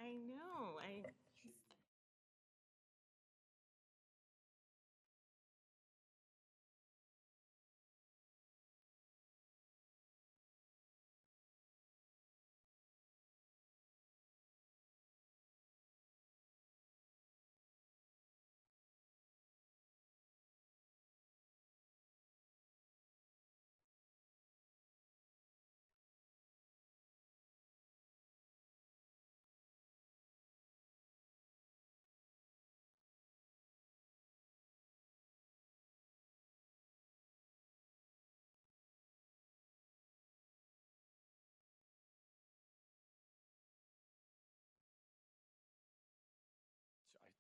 I know.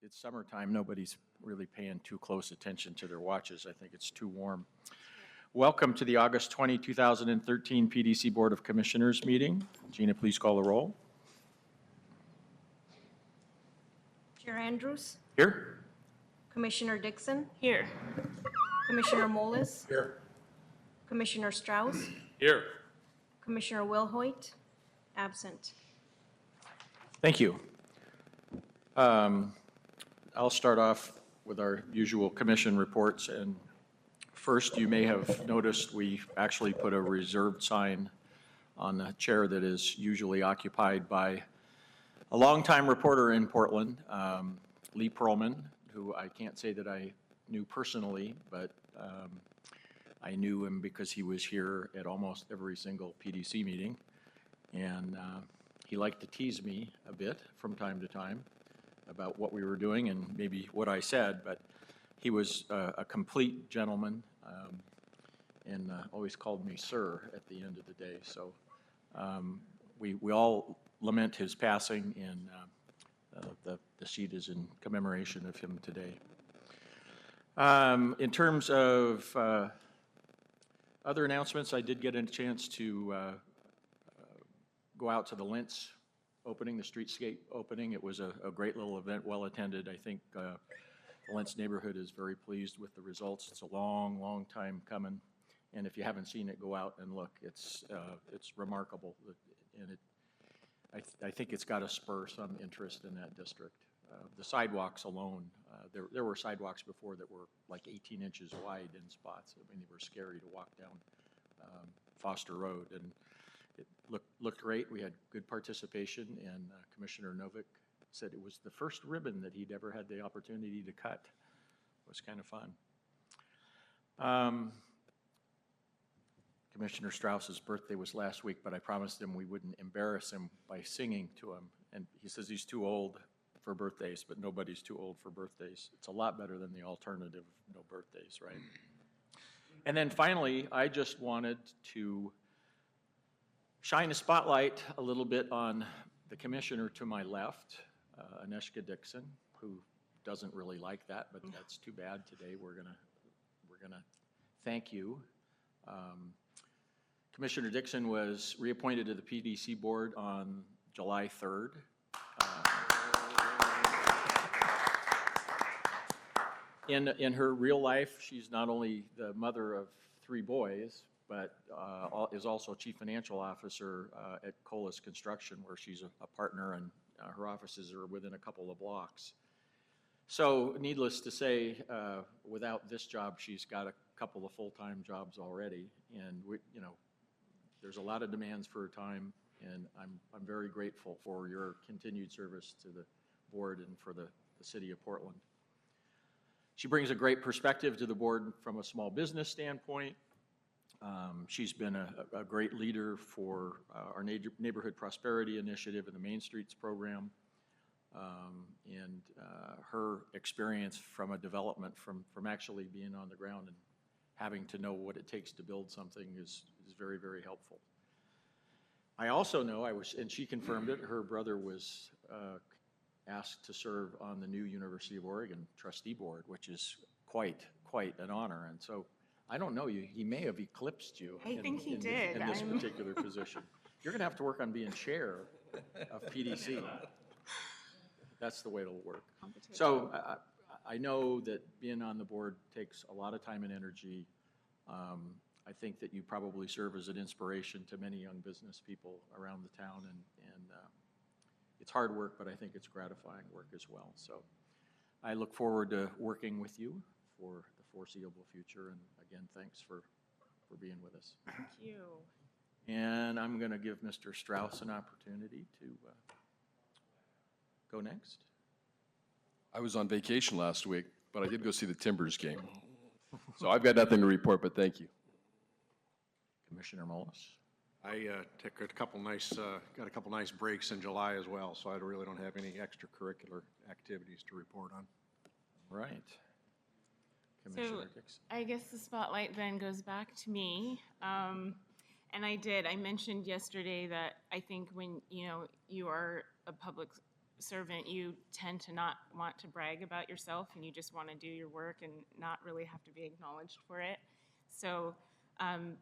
It's summertime. Nobody's really paying too close attention to their watches. I think it's too warm. Welcome to the August 20, 2013 PDC Board of Commissioners meeting. Gina, please call the roll. Chair Andrews, Here? Commissioner Dixon, Here. Commissioner Moles, Here. Commissioner Strauss, Here. Commissioner Wilhoit, absent. Thank you. I'll start off with our usual commission reports. And first, you may have noticed we actually put a reserved sign on the chair that is usually occupied by a longtime reporter in Portland, Lee Perlman, who I can't say that I knew personally, but I knew him because he was here at almost every single PDC meeting. And he liked to tease me a bit from time to time about what we were doing and maybe what I said, but he was a complete gentleman and always called me sir at the end of the day. So we all lament his passing, and the seat is in commemoration of him today. In terms of other announcements, I did get a chance to go out to the Lentz opening, the streetscape opening. It was a great little event, well attended. I think the Lentz neighborhood is very pleased with the results. It's a long, long time coming, and if you haven't seen it, go out and look. It's remarkable, and I think it's got to spur some interest in that district. The sidewalks alone, there were sidewalks before that were like 18 inches wide in spots. I mean, they were scary to walk down Foster Road, and it looked great. We had good participation, and Commissioner Novick said it was the first ribbon that he'd ever had the opportunity to cut. It was kind of fun. Commissioner Strauss's birthday was last week, but I promised him we wouldn't embarrass him by singing to him. And he says he's too old for birthdays, but nobody's too old for birthdays. It's a lot better than the alternative, no birthdays, right? And then finally, I just wanted to shine a spotlight a little bit on the commissioner to my left, Aneshka Dixon, who doesn't really like that, but that's too bad today. We're gonna thank you. Commissioner Dixon was reappointed to the PDC board on July 3rd. In her real life, she's not only the mother of 3 boys, but is also Chief Financial Officer at Colas Construction, where she's a partner, and her offices are within a couple of blocks. So needless to say, without this job, she's got a couple of full-time jobs already, and there's a lot of demands for her time, and I'm very grateful for your continued service to the board and for the city of Portland. She brings a great perspective to the board from a small business standpoint. She's been a great leader for our Neighborhood Prosperity Initiative and the Main Streets program. And her experience from a development, from actually being on the ground and having to know what it takes to build something is very, very helpful. I also know, and she confirmed it, her brother was asked to serve on the new University of Oregon trustee board, which is quite an honor. And so I don't know, he may have eclipsed you in this particular position. You're gonna have to work on being chair of PDC. That's the way it'll work. So I know that being on the board takes a lot of time and energy. I think that you probably serve as an inspiration to many young business people around the town, and it's hard work, but I think it's gratifying work as well. So I look forward to working with you for the foreseeable future. And again, thanks for being with us. Thank you. And I'm going to give Mr. Strauss an opportunity to go next. I was on vacation last week, but I did go see the Timbers game. So I've got nothing to report, but thank you. Commissioner Mullis. I took a couple nice, got a couple nice breaks in July as well, so I really don't have any extracurricular activities to report on. Right. Commissioner Dixon. I guess the spotlight then goes back to me. And I mentioned yesterday that I think when, you are a public servant, you tend to not want to brag about yourself and you just want to do your work and not really have to be acknowledged for it. So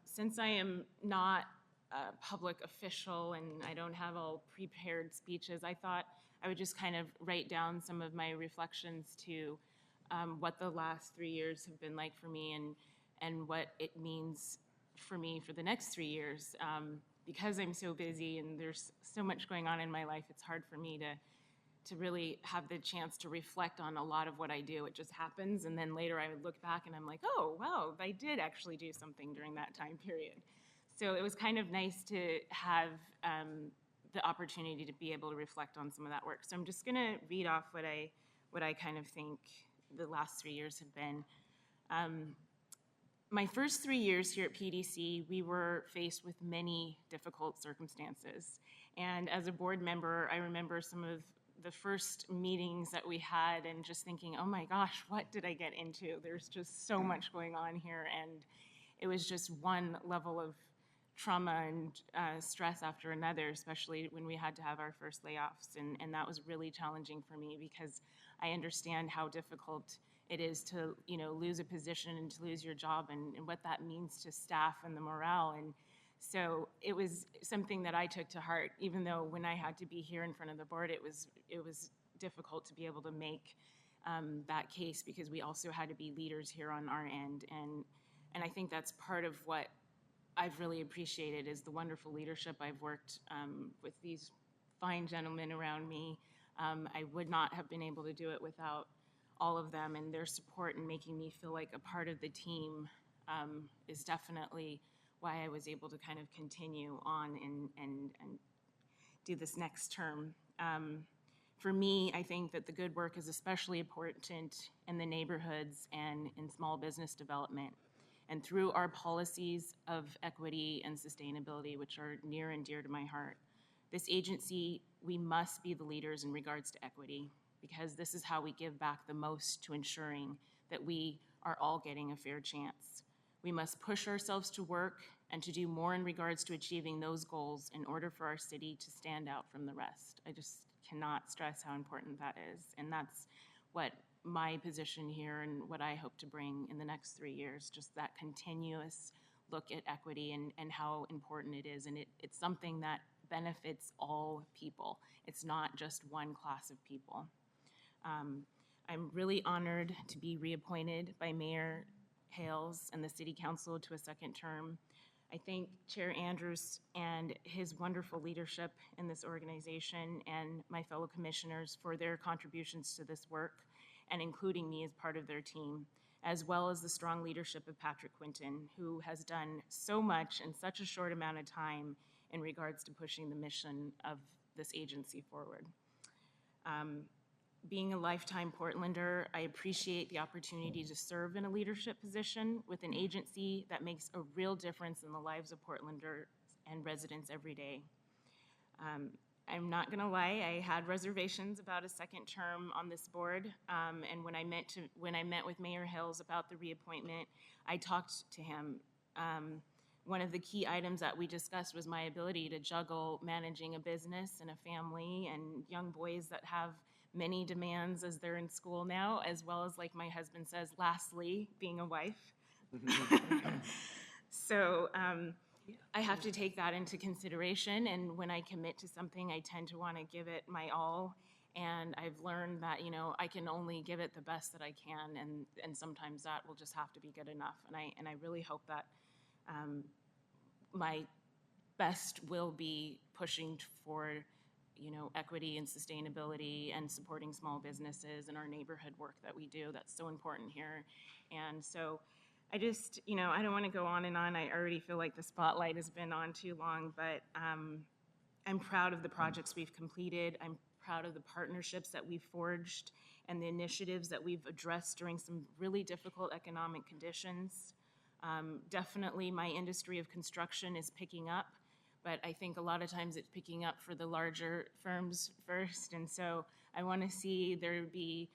since I am not a public official and I don't have all prepared speeches, I thought I would just kind of write down some of my reflections to what the last 3 years have been like for me and what it means for me for the next 3 years. Because I'm so busy and there's so much going on in my life, it's hard for me to really have the chance to reflect on a lot of what I do. It just happens, and then later I would look back and I'm like, oh, wow, I did actually do something during that time period. So it was kind of nice to have the opportunity to be able to reflect on some of that work. So I'm just gonna read off what I kind of think the last 3 years have been. My first 3 years here at PDC, we were faced with many difficult circumstances. And as a board member, I remember some of the first meetings that we had and just thinking, oh my gosh, what did I get into? There's just so much going on here. And it was just one level of trauma and stress after another, especially when we had to have our first layoffs. And that was really challenging for me because I understand how difficult it is to, lose a position and to lose your job and what that means to staff and the morale. And so it was something that I took to heart, even though when I had to be here in front of the board, it was difficult to be able to make that case because we also had to be leaders here on our end. And I think that's part of what I've really appreciated is the wonderful leadership I've worked with these fine gentlemen around me. I would not have been able to do it without all of them, and their support and making me feel like a part of the team is definitely why I was able to kind of continue on and do this next term. For me, I think that the good work is especially important in the neighborhoods and in small business development. And through our policies of equity and sustainability, which are near and dear to my heart, this agency, we must be the leaders in regards to equity, because this is how we give back the most to ensuring that we are all getting a fair chance. We must push ourselves to work and to do more in regards to achieving those goals in order for our city to stand out from the rest. I just cannot stress how important that is. And that's what my position here and what I hope to bring in the next 3 years, just that continuous look at equity and how important it is. And it's something that benefits all people. It's not just one class of people. I'm really honored to be reappointed by Mayor Hales and the City Council to a second term. I thank Chair Andrews and his wonderful leadership in this organization and my fellow commissioners for their contributions to this work and including me as part of their team, as well as the strong leadership of Patrick Quinton, who has done so much in such a short amount of time in regards to pushing the mission of this agency forward. Being a lifetime Portlander, I appreciate the opportunity to serve in a leadership position with an agency that makes a real difference in the lives of Portlanders and residents every day. I'm not gonna lie, I had reservations about a second term on this board, and when I met with Mayor Hills about the reappointment, I talked to him. One of the key items that we discussed was my ability to juggle managing a business and a family and young boys that have many demands as they're in school now, as well as, like my husband says, lastly, being a wife. So I have to take that into consideration, and when I commit to something, I tend to want to give it my all, and I've learned that, I can only give it the best that I can, and sometimes that will just have to be good enough, and I really hope that my best will be pushing for equity and sustainability and supporting small businesses and our neighborhood work that we do. That's so important here. And so I just, I don't want to go on and on. I already feel like the spotlight has been on too long, but I'm proud of the projects we've completed. I'm proud of the partnerships that we've forged and the initiatives that we've addressed during some really difficult economic conditions. Definitely my industry of construction is picking up, but I think a lot of times it's picking up for the larger firms first. And so I want to see there be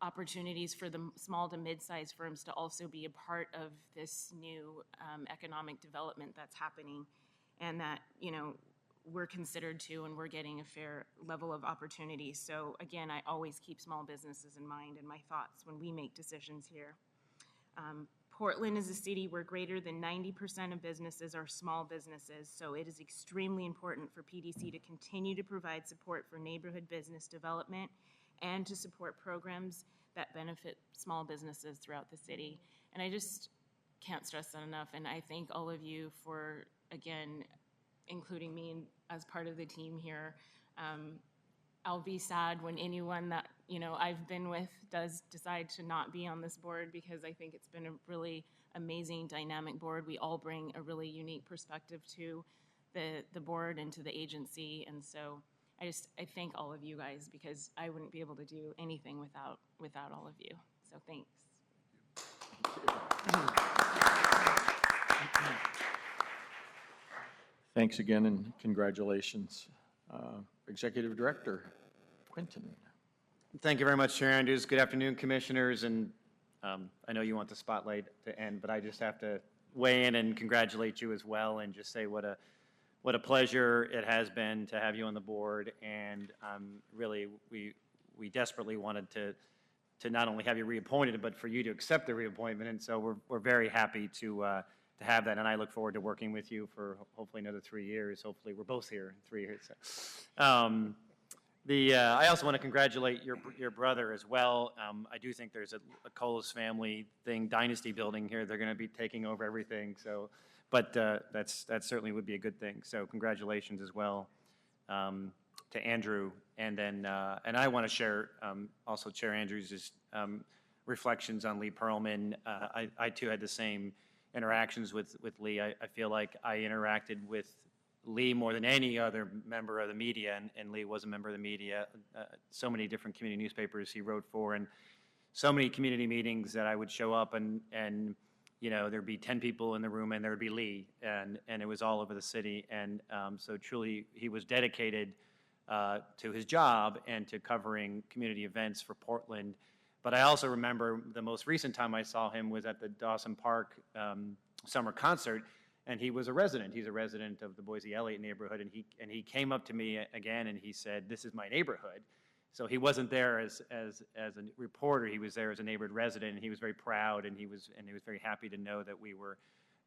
opportunities for the small to mid-sized firms to also be a part of this new economic development that's happening, and that, we're considered to and we're getting a fair level of opportunity. So again, I always keep small businesses in mind in my thoughts when we make decisions here. Portland is a city where greater than 90% of businesses are small businesses, so it is extremely important for PDC to continue to provide support for neighborhood business development and to support programs that benefit small businesses throughout the city. And I just can't stress that enough, and I thank all of you for, again, including me as part of the team here. I'll be sad when anyone that, I've been with does decide to not be on this board, because I think it's been a really amazing, dynamic board. We all bring a really unique perspective to the board and to the agency. And so I thank all of you guys, because I wouldn't be able to do anything without all of you. So thanks. Thanks again, and congratulations. Executive Director Quinton. Thank you very much, Chair Andrews. Good afternoon, Commissioners. And I know you want the spotlight to end, but I just have to weigh in and congratulate you as well, and just say what a pleasure it has been to have you on the board. And really, we desperately wanted to not only have you reappointed, but for you to accept the reappointment. And so we're very happy to have that, and I look forward to working with you for hopefully another 3 years. Hopefully, we're both here in 3 years. So. I also want to congratulate your brother as well. I do think there's a Colas family thing, dynasty building here. They're going to be taking over everything. So, but that certainly would be a good thing. So, congratulations as well to Andrew, and then and I want to share also Chair Andrews' reflections on Lee Perlman. I too had the same interactions with Lee. I feel like I interacted with Lee more than any other member of the media, and Lee was a member of the media. So many different community newspapers he wrote for, and so many community meetings that I would show up, and there'd be 10 people in the room, and there would be Lee, and it was all over the city. And so truly, he was dedicated to his job and to covering community events for Portland. But I also remember the most recent time I saw him was at the Dawson Park summer concert, and he was a resident. He's a resident of the Boise Elliott neighborhood, and he came up to me again, and he said, "This is my neighborhood." So he wasn't there as a reporter. He was there as a neighborhood resident, and he was very proud, and he was very happy to know that we were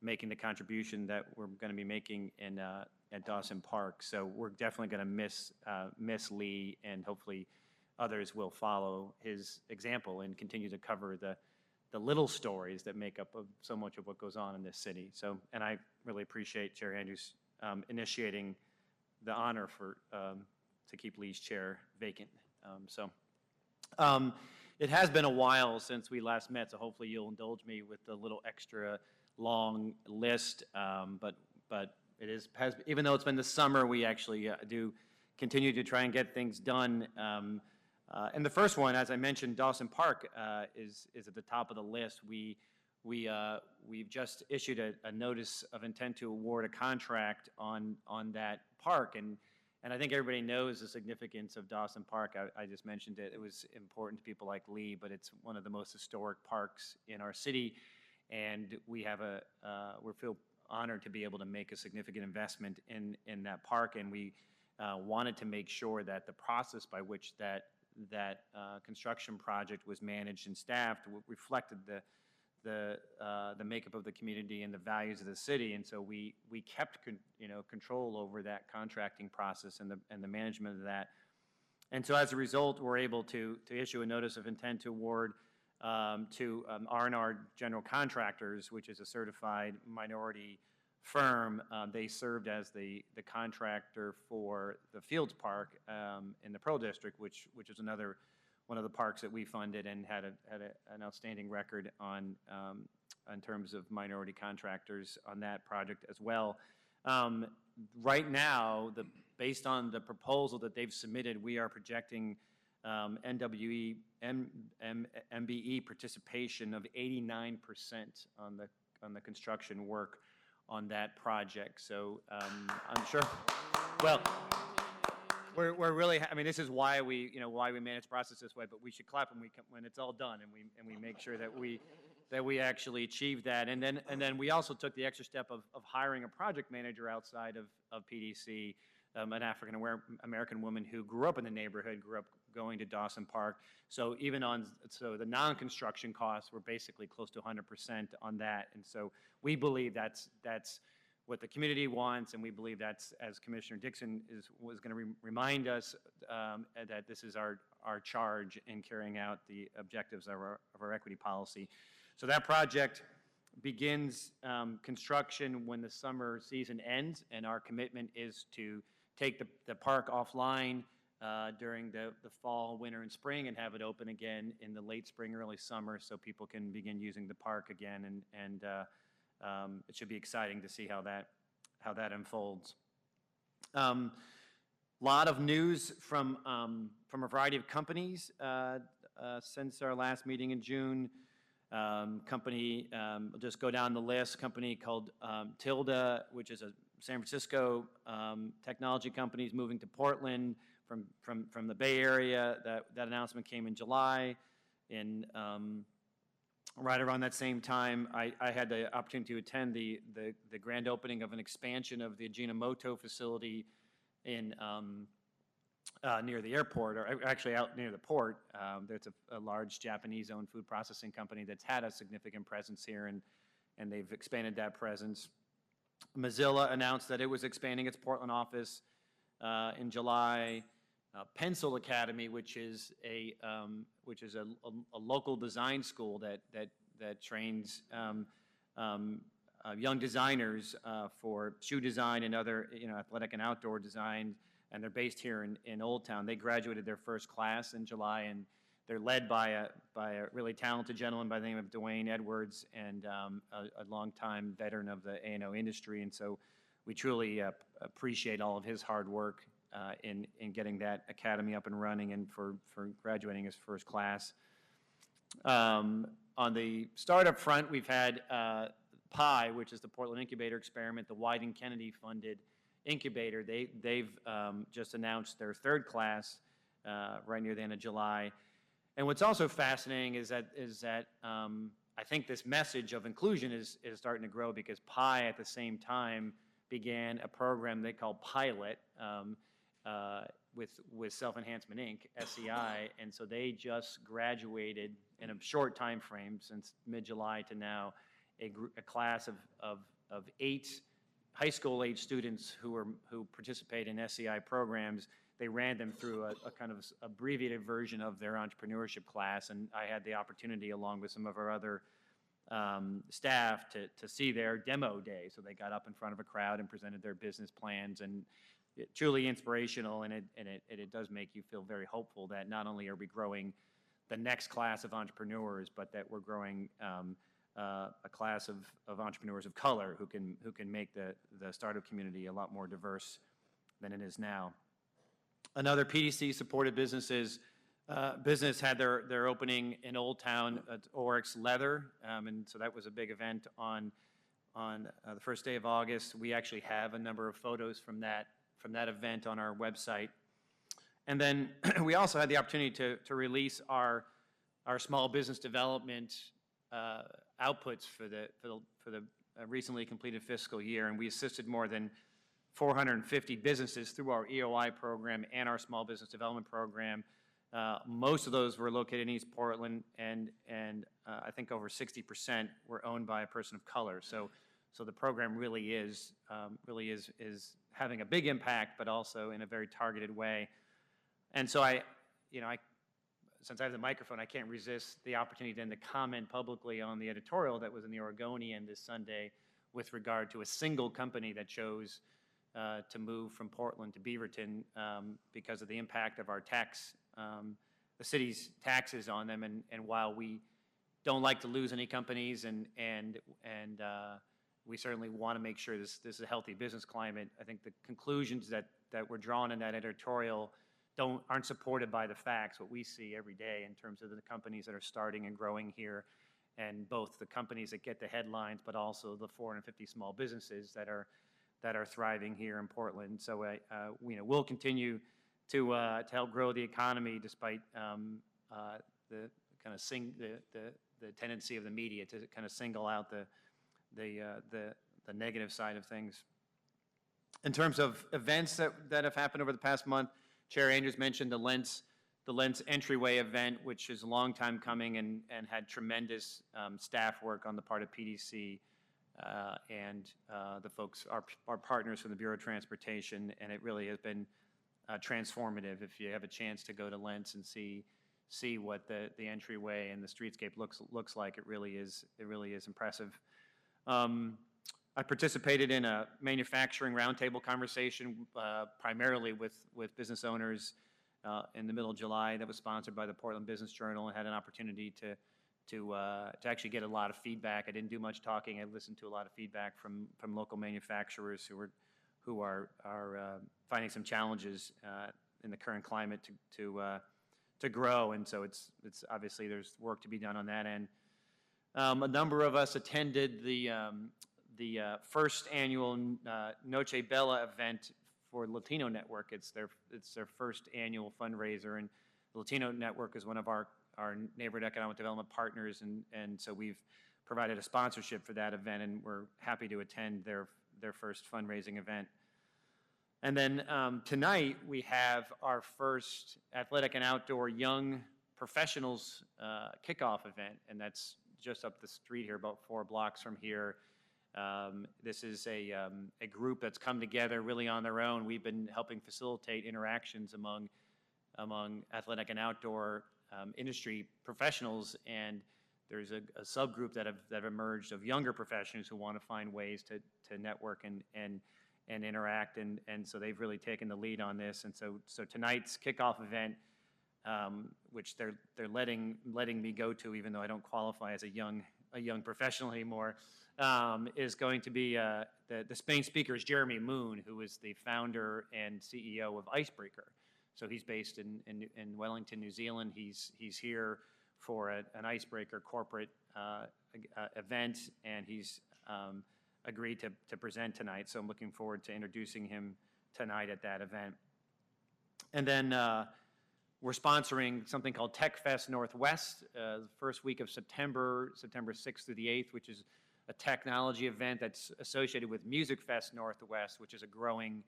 making the contribution that we're going to be making at Dawson Park. So we're definitely going to miss Lee, and hopefully others will follow his example and continue to cover the little stories that make up of so much of what goes on in this city. So, and I really appreciate Chair Andrews initiating the honor to keep Lee's chair vacant. It has been a while since we last met, so hopefully you'll indulge me with the little extra long list. But it has, even though it's been the summer, we actually do continue to try and get things done. And the first one, as I mentioned, Dawson Park is at the top of the list. We've just issued a notice of intent to award a contract on that park, and I think everybody knows the significance of Dawson Park. I just mentioned it. It was important to people like Lee, but it's one of the most historic parks in our city, and we feel honored to be able to make a significant investment in that park, and we wanted to make sure that the process by which that construction project was managed and staffed reflected the makeup of the community and the values of the city. And so we kept control over that contracting process and the management of that. And so as a result, we're able to issue a notice of intent to award to R&R General Contractors, which is a certified minority firm. They served as the contractor for the Fields Park in the Pearl District, which is another one of the parks that we funded and had an outstanding record on in terms of minority contractors on that project as well. Right now, based on the proposal that they've submitted, we are projecting MBE participation of 89% on the construction work on that project. So I'm sure, well, we're really, I mean, this is why we manage the process this way, but we should clap when it's all done and we make sure that we actually achieve that. And then we also took the extra step of hiring a project manager outside of PDC, an African-American woman who grew up in the neighborhood, grew up going to Dawson Park. So so the non-construction costs were basically close to 100% on that. And so we believe that's what the community wants, and we believe that's, as Commissioner Dixon was going to remind us, that this is our charge in carrying out the objectives of our equity policy. So that project begins construction when the summer season ends, and our commitment is to take the park offline during the fall, winter, and spring, and have it open again in the late spring, early summer, so people can begin using the park again, and it should be exciting to see how that unfolds. Lot of news from a variety of companies since our last meeting in June. Company, we'll just go down the list. Company called Tilda, which is a San Francisco technology company, is moving to Portland from the Bay Area. That announcement came in July. Right around that same time, I had the opportunity to attend the grand opening of an expansion of the Ajinomoto facility in near the airport, or actually out near the port. There's a large Japanese-owned food processing company that's had a significant presence here, and they've expanded that presence. Mozilla announced that it was expanding its Portland office in July. Pencil Academy, which is a local design school that trains young designers for shoe design and other athletic and outdoor design, and they're based here in Old Town. They graduated their first class in July, and they're led by a really talented gentleman by the name of Dwayne Edwards, and a longtime veteran of the A&O industry. And so we truly appreciate all of his hard work in getting that academy up and running and for graduating his first class. On the startup front, we've had PI, which is the Portland Incubator Experiment, the Wyden Kennedy funded incubator. They've just announced their third class right near the end of July. And what's also fascinating is that I think this message of inclusion is starting to grow, because PI at the same time began a program they call Pilot with Self-Enhancement Inc., SEI, and so they just graduated in a short time frame since mid-July to now a class of 8 high school age students who participate in SEI programs. They ran them through a kind of abbreviated version of their entrepreneurship class, and I had the opportunity, along with some of our other staff, to see their demo day. So they got up in front of a crowd and presented their business plans, and truly inspirational, and it does make you feel very hopeful that not only are we growing the next class of entrepreneurs, but that we're growing a class of entrepreneurs of color who can make the startup community a lot more diverse than it is now. Another PDC-supported business had their opening in Old Town at Oryx Leather, and so that was a big event on the first day of August. We actually have a number of photos from that event on our website. And then we also had the opportunity to release our small business development outputs for the recently completed fiscal year, and we assisted more than 450 businesses through our EOI program and our small business development program. Most of those were located in East Portland, and I think over 60% were owned by a person of color. So the program really is having a big impact, but also in a very targeted way. And so since I have the microphone, I can't resist the opportunity then to comment publicly on the editorial that was in the Oregonian this Sunday, with regard to a single company that chose to move from Portland to Beaverton because of the impact of our the city's taxes on them. And while we don't like to lose any companies and we certainly want to make sure this is a healthy business climate, I think the conclusions that were drawn in that editorial aren't supported by the facts, what we see every day in terms of the companies that are starting and growing here, and both the companies that get the headlines, but also the 450 small businesses that are thriving here in Portland. So we'll continue to help grow the economy despite the kind of the tendency of the media to kind of single out the negative side of things. In terms of events that have happened over the past month, Chair Andrews mentioned the Lentz entryway event, which is a long time coming and had tremendous staff work on the part of PDC and the folks, our partners from the Bureau of Transportation, and it really has been transformative. If you have a chance to go to Lentz and see what the entryway and the streetscape looks like, it really is impressive. I participated in a manufacturing roundtable conversation primarily with business owners in the middle of July that was sponsored by the Portland Business Journal, and had an opportunity to actually get a lot of feedback. I didn't do much talking. I listened to a lot of feedback from local manufacturers who are finding some challenges in the current climate to grow, and so it's obviously there's work to be done on that end. A number of us attended the first annual Noche Bella event for Latino Network. It's their first annual fundraiser, and the Latino Network is one of our neighborhood economic development partners, and so we've provided a sponsorship for that event, and we're happy to attend their first fundraising event. And then tonight we have our first athletic and outdoor young professionals kickoff event, and that's just up the street here, about 4 blocks from here. This is a group that's come together really on their own. We've been helping facilitate interactions among athletic and outdoor industry professionals, and there's a subgroup that have emerged of younger professionals who want to find ways to network and interact, and so they've really taken the lead on this. And so tonight's kickoff event, which they're letting me go to, even though I don't qualify as a young professional anymore, is going to be the Spain speaker is Jeremy Moon, who is the founder and CEO of Icebreaker. So he's based in Wellington, New Zealand. He's here for an Icebreaker corporate event, and he's agreed to present tonight. So I'm looking forward to introducing him tonight at that event. And then we're sponsoring something called Tech Fest Northwest, the first week of September 6th through the 8th, which is a technology event that's associated with Music Fest Northwest, which is a growing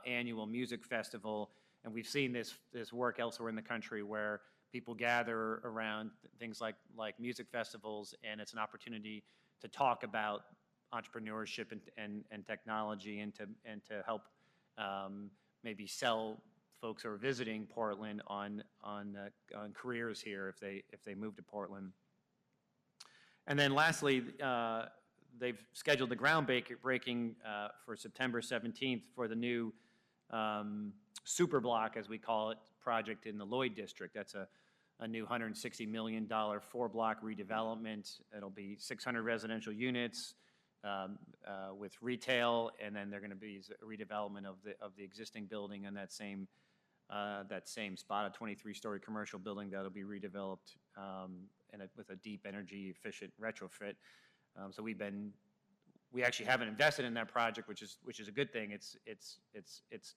annual music festival. And we've seen this work elsewhere in the country where people gather around things like music festivals, and it's an opportunity to talk about entrepreneurship and technology, and to help maybe sell folks who are visiting Portland on careers here if they move to Portland. And then lastly, they've scheduled the groundbreaking for September 17th for the new super block, as we call it, project in the Lloyd District. That's a new $160 million 4-block redevelopment. It'll be 600 residential units with retail, and then they're going to be a redevelopment of the existing building in that same spot, a 23-story commercial building that'll be redeveloped with a deep energy efficient retrofit. So we actually haven't invested in that project, which is a good thing. It's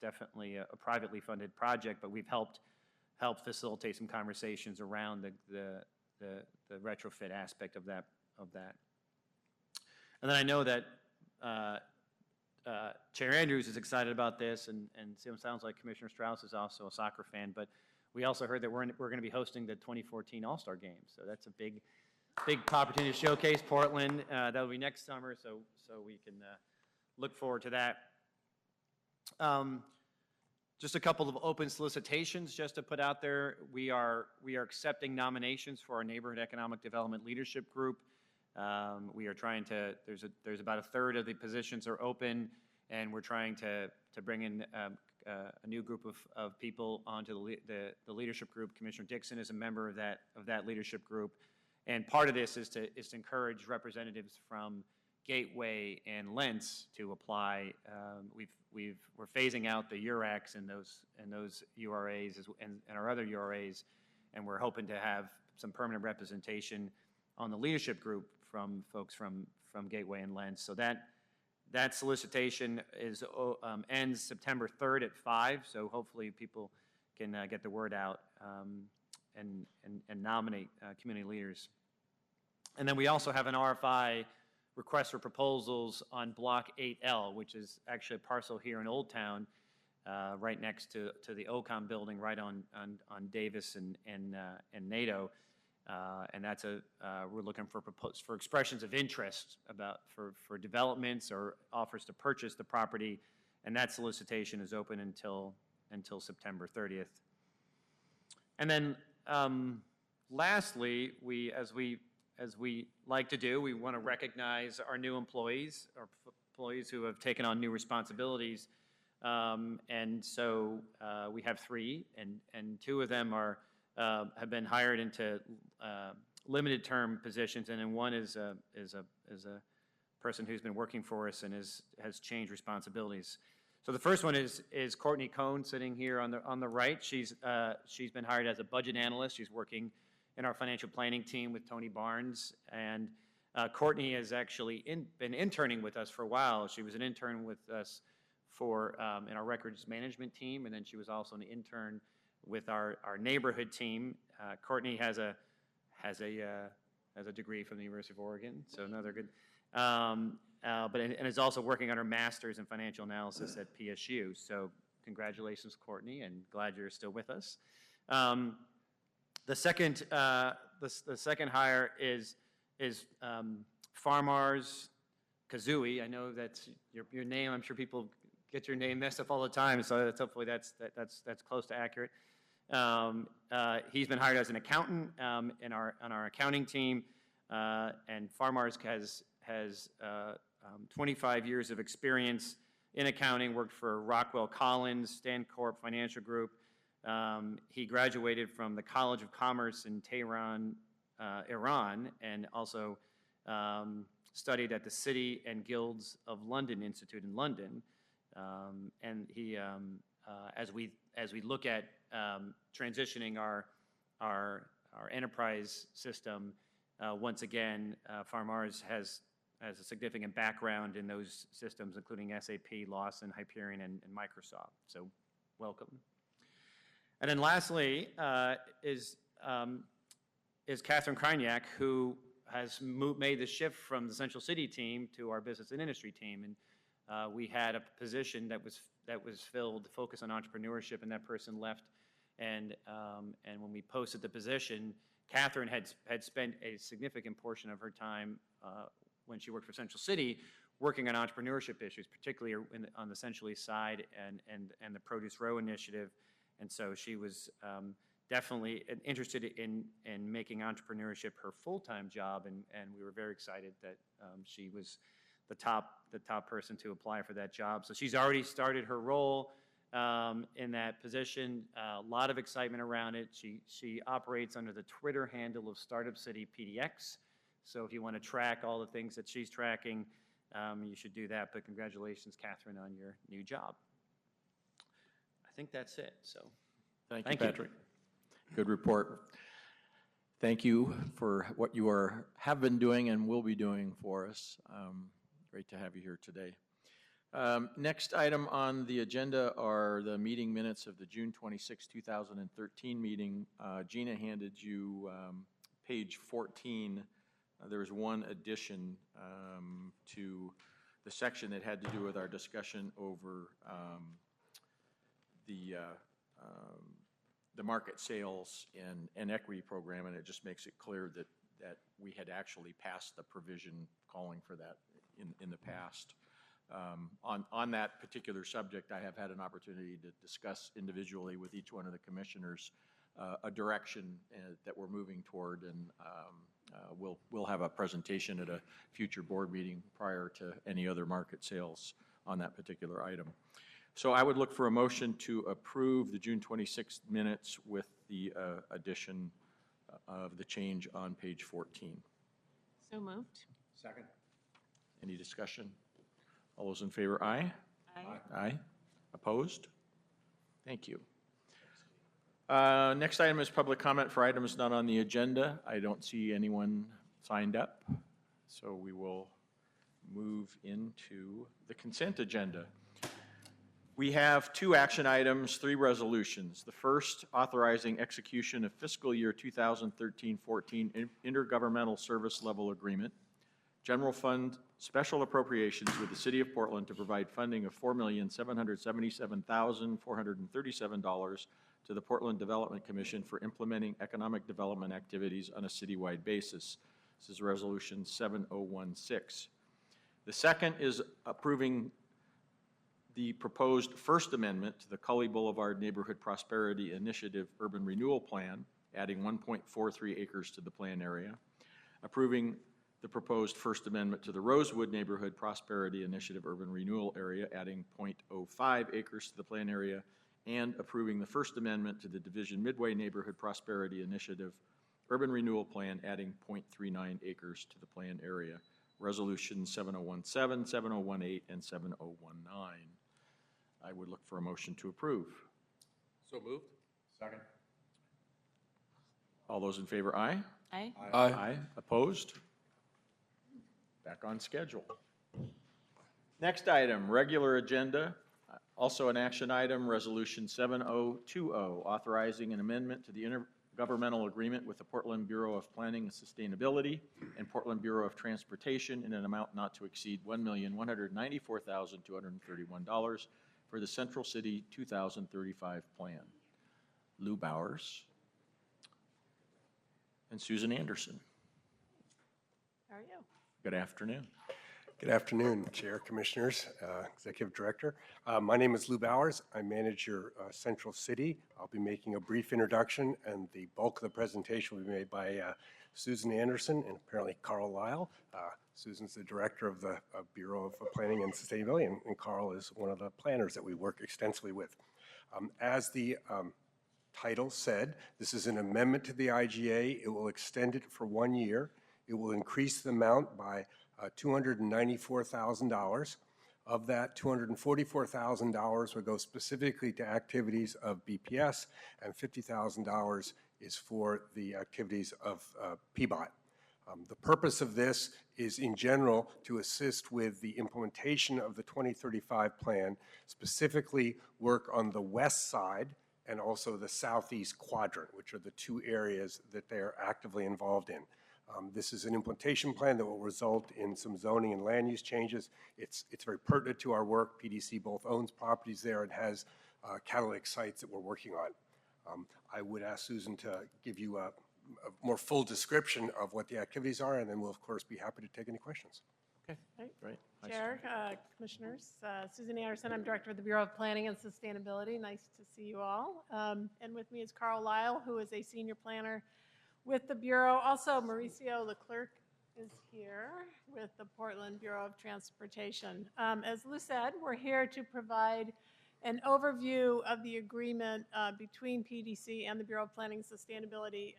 definitely a privately funded project, but we've helped facilitate some conversations around the retrofit aspect of that. And then I know that Chair Andrews is excited about this, and it sounds like Commissioner Strauss is also a soccer fan, but we also heard that we're going to be hosting the 2014 All-Star Games. So that's a big opportunity to showcase Portland. That'll be next summer, so we can look forward to that. Just a couple of open solicitations just to put out there. We are accepting nominations for our Neighborhood Economic Development Leadership Group. We are trying to, there's about a third of the positions are open, and we're trying to bring in a new group of people onto the leadership group. Commissioner Dixon is a member of that leadership group. And part of this is to encourage representatives from Gateway and Lentz to apply. We're phasing out the URACs and those URAs and our other URAs, and we're hoping to have some permanent representation on the leadership group from folks from Gateway and Lentz. So that solicitation ends September 3rd at 5. So hopefully people can get the word out and nominate community leaders. And then we also have an RFI request for proposals on Block 8L, which is actually a parcel here in Old Town, right next to the OCOM building, right on Davis and NATO. And that's we're looking for expressions of interest for developments or offers to purchase the property, and that solicitation is open until September 30th. And then lastly, as we like to do, we want to recognize our new employees, our employees who have taken on new responsibilities. And so we have 3, and 2 of them have been hired into limited term positions, and then one is a person who's been working for us and has changed responsibilities. So the first one is Courtney Cohn, sitting here on the right. She's been hired as a budget analyst. She's working in our financial planning team with Tony Barnes, and Courtney has actually been interning with us for a while. She was an intern with us in our records management team, and then she was also an intern with our neighborhood team. Courtney has a degree from the University of Oregon, so another good, and is also working on her master's in financial analysis at PSU. So congratulations, Courtney, and glad you're still with us. The second hire is Farmars Kazooie. I know that's your name. I'm sure people get your name messed up all the time, so hopefully that's close to accurate. He's been hired as an accountant on our accounting team, and Farmars has 25 years of experience in accounting. Worked for Rockwell Collins, Stancorp Financial Group. He graduated from the College of Commerce in Tehran, Iran, and also studied at the City and Guilds of London Institute in London. And he, as we look at transitioning our enterprise system, once again, Farmars has a significant background in those systems, including SAP, Lawson, Hyperion, and Microsoft. So, welcome. And then lastly is Catherine Krajniak, who has made the shift from the Central City team to our business and industry team. And we had a position that was filled, focused on entrepreneurship, and that person left. And when we posted the position, Catherine had spent a significant portion of her time when she worked for Central City working on entrepreneurship issues, particularly on the Central East Side and the Produce Row initiative. And so she was definitely interested in making entrepreneurship her full-time job, and we were very excited that she was the top person to apply for that job. So she's already started her role in that position. A lot of excitement around it. She operates under the Twitter handle of Startup City PDX. So if you want to track all the things that she's tracking, you should do that. But congratulations, Catherine, on your new job. I think that's it. So Thank you, Patrick. Good report. Thank you for what you have been doing and will be doing for us. Great to have you here today. Next item on the agenda are the meeting minutes of the June 26, 2013 meeting. Gina handed you page 14. There's one addition to the section that had to do with our discussion over the market sales and equity program, and it just makes it clear that we had actually passed the provision calling for that in the past. On that particular subject, I have had an opportunity to discuss individually with each one of the commissioners a direction that we're moving toward, and we'll have a presentation at a future board meeting prior to any other market sales on that particular item. So I would look for a motion to approve the June 26th minutes with the addition of the change on page 14. So moved. Second. Any discussion? All those in favor, aye? Aye. Aye. Opposed? Thank you. Next item is public comment for items not on the agenda. I don't see anyone signed up, so we will move into the consent agenda. We have 2 action items, 3 resolutions. The first, authorizing execution of fiscal year 2013-14 intergovernmental service level agreement, general fund special appropriations with the City of Portland to provide funding of $4,777,437 to the Portland Development Commission for implementing economic development activities on a citywide basis. This is Resolution 7016. The second is approving the proposed First Amendment to the Cully Boulevard Neighborhood Prosperity Initiative Urban Renewal Plan, adding 1.43 acres to the plan area, approving the proposed First Amendment to the Rosewood Neighborhood Prosperity Initiative Urban Renewal Area, adding 0.05 acres to the plan area, and approving the First Amendment to the Division Midway Neighborhood Prosperity Initiative Urban Renewal Plan, adding 0.39 acres to the plan area. Resolution 7017, 7018, and 7019. I would look for a motion to approve. So moved. Second. All those in favor, aye? Aye. Aye. Opposed? Back on schedule. Next item, regular agenda, also an action item, Resolution 7020, authorizing an amendment to the intergovernmental agreement with the Portland Bureau of Planning and Sustainability and Portland Bureau of Transportation in an amount not to exceed $1,194,231 for the Central City 2035 plan. Lou Bowers and Susan Anderson. How are you? Good afternoon. Good afternoon, Chair, Commissioners, Executive Director. My name is Lou Bowers. I manage your Central City. I'll be making a brief introduction, and the bulk of the presentation will be made by Susan Anderson and apparently Carl Lyle. Susan's the Director of the Bureau of Planning and Sustainability, and Carl is one of the planners that we work extensively with. As the title said, this is an amendment to the IGA. It will extend it for 1 year. It will increase the amount by $294,000. Of that, $244,000 will go specifically to activities of BPS, and $50,000 is for the activities of PBOT. The purpose of this is, in general, to assist with the implementation of the 2035 plan, specifically work on the west side and also the southeast quadrant, which are the 2 areas that they are actively involved in. This is an implementation plan that will result in some zoning and land use changes. It's very pertinent to our work. PDC both owns properties there and has catalytic sites that we're working on. I would ask Susan to give you a more full description of what the activities are, and then we'll, of course, be happy to take any questions. Okay, great. Nice. Chair, Commissioners, Susan Anderson, I'm Director of the Bureau of Planning and Sustainability. Nice to see you all. And with me is Carl Lyle, who is a senior planner with the Bureau. Also, Mauricio, the clerk, is here with the Portland Bureau of Transportation. As Lou said, we're here to provide an overview of the agreement between PDC and the Bureau of Planning and Sustainability.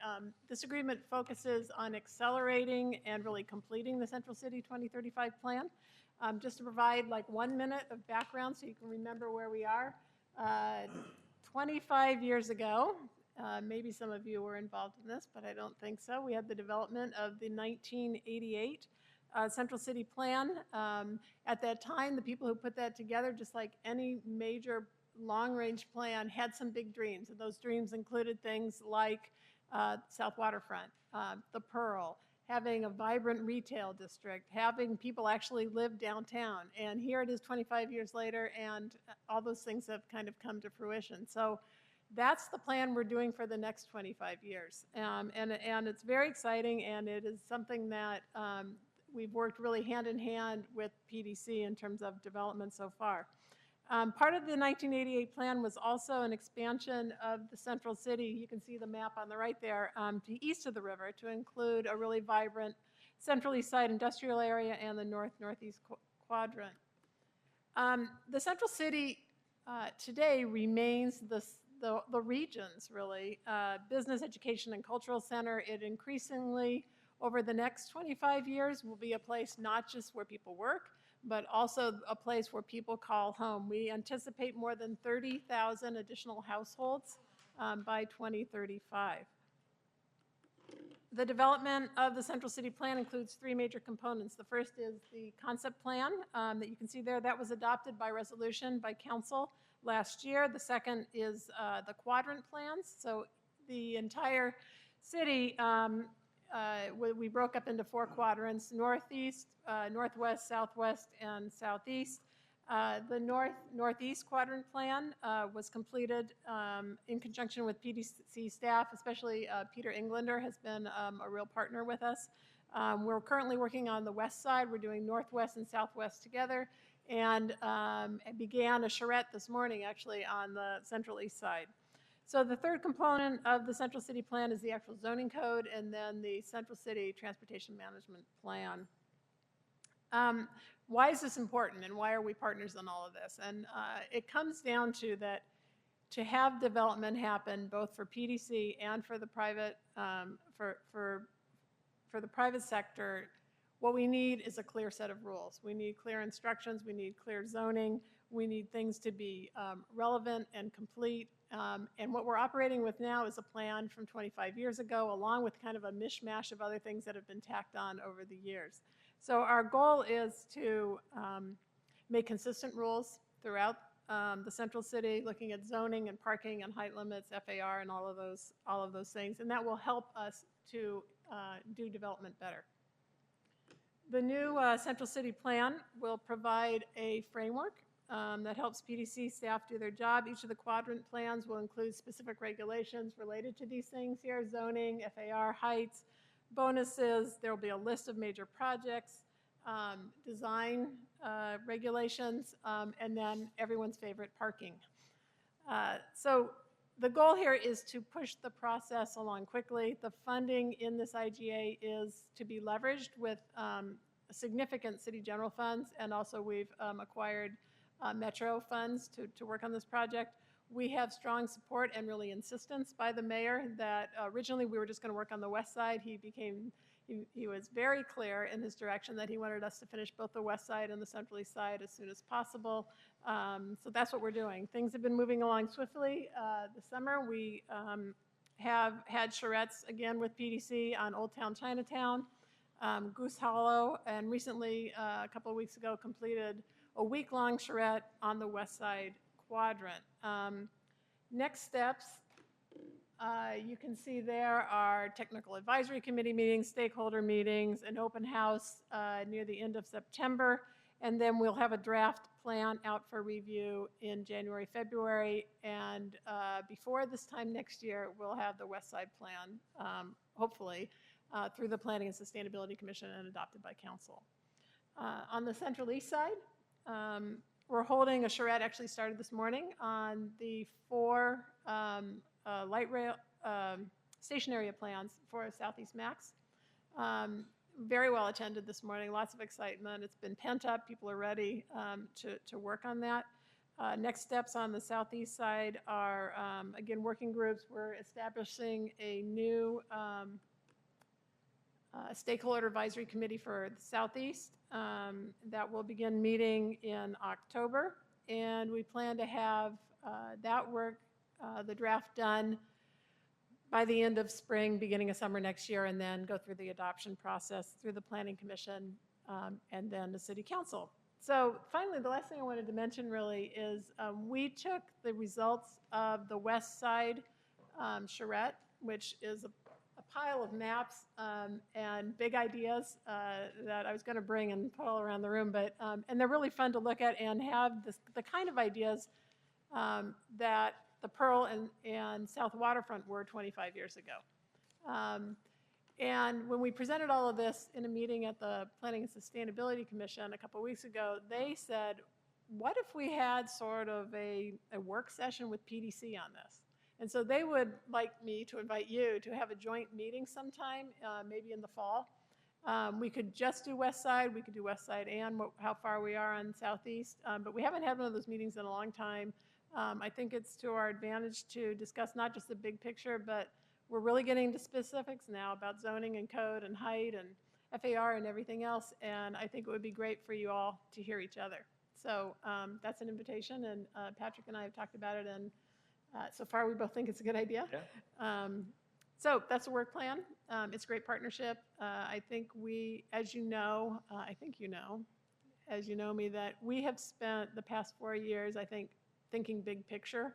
This agreement focuses on accelerating and really completing the Central City 2035 plan. Just to provide like 1 minute of background so you can remember where we are. 25 years ago, maybe some of you were involved in this, but I don't think so. We had the development of the 1988 Central City Plan. At that time, the people who put that together, just like any major long-range plan, had some big dreams. And those dreams included things like South Waterfront, the Pearl, having a vibrant retail district, having people actually live downtown. And here it is 25 years later, and all those things have kind of come to fruition. So that's the plan we're doing for the next 25 years. And it's very exciting, and it is something that we've worked really hand in hand with PDC in terms of development so far. Part of the 1988 plan was also an expansion of the central city. You can see the map on the right there, to east of the river to include a really vibrant central east side industrial area and the northeast quadrant. The central city today remains the region's really business, education, and cultural center. It increasingly, over the next 25 years, will be a place not just where people work, but also a place where people call home. We anticipate more than 30,000 additional households by 2035. The development of the Central City Plan includes three major components. The first is the concept plan that you can see there. That was adopted by resolution by council last year. The second is the quadrant plans. So the entire city, we broke up into 4 quadrants: northeast, northwest, southwest, and southeast. The northeast quadrant plan was completed in conjunction with PDC staff, especially Peter Englander has been a real partner with us. We're currently working on the west side. We're doing northwest and southwest together, and began a charrette this morning actually on the central east side. So the third component of the Central City Plan is the actual zoning code, and then the Central City Transportation Management Plan. Why is this important, and why are we partners in all of this? And it comes down to that to have development happen both for PDC and for the private for the private sector, what we need is a clear set of rules. We need clear instructions. We need clear zoning. We need things to be relevant and complete. And what we're operating with now is a plan from 25 years ago, along with kind of a mishmash of other things that have been tacked on over the years. So our goal is to make consistent rules throughout the central city, looking at zoning and parking and height limits, FAR, and all of those things, and that will help us to do development better. The new Central City Plan will provide a framework that helps PDC staff do their job. Each of the quadrant plans will include specific regulations related to these things here: zoning, FAR, heights, bonuses. There will be a list of major projects, design regulations, and then everyone's favorite, parking. So the goal here is to push the process along quickly. The funding in this IGA is to be leveraged with significant city general funds, and also we've acquired Metro funds to work on this project. We have strong support and really insistence by the mayor that originally we were just going to work on the west side. He was very clear in his direction that he wanted us to finish both the west side and the central east side as soon as possible. So that's what we're doing. Things have been moving along swiftly. This summer we have had charrettes again with PDC on Old Town Chinatown, Goose Hollow, and recently, a couple of weeks ago, completed a week-long charrette on the west side quadrant. Next steps, you can see there are technical advisory committee meetings, stakeholder meetings, an open house near the end of September, and then we'll have a draft plan out for review in January, February, and before this time next year, we'll have the West Side Plan, hopefully, through the Planning and Sustainability Commission and adopted by Council. On the Central East side, we're holding a charrette, actually started this morning, on the 4 light rail station area plans for Southeast Max. Very well attended this morning, lots of excitement. It's been pent up. People are ready to work on that. Next steps on the Southeast side are, again, working groups. We're establishing a new stakeholder advisory committee for the Southeast that will begin meeting in October. And we plan to have that work, the draft, done by the end of spring, beginning of summer next year, and then go through the adoption process through the Planning Commission and then the City Council. So finally, the last thing I wanted to mention really is we took the results of the West Side charrette, which is a pile of maps and big ideas that I was going to bring and put all around the room, but and they're really fun to look at and have the kind of ideas that the Pearl and South Waterfront were 25 years ago. And when we presented all of this in a meeting at the Planning and Sustainability Commission a couple weeks ago, they said, what if we had sort of a work session with PDC on this? And so they would like me to invite you to have a joint meeting sometime, maybe in the fall. We could just do West Side, we could do West Side and how far we are on Southeast, but we haven't had one of those meetings in a long time. I think it's to our advantage to discuss not just the big picture, but we're really getting into specifics now about zoning and code and height and FAR and everything else, and I think it would be great for you all to hear each other. So that's an invitation, and Patrick and I have talked about it, and so far we both think it's a good idea. Yeah. So that's a work plan. It's a great partnership. I think we, as you know, I think you know, as you know me, that we have spent the past 4 years, I think, thinking big picture.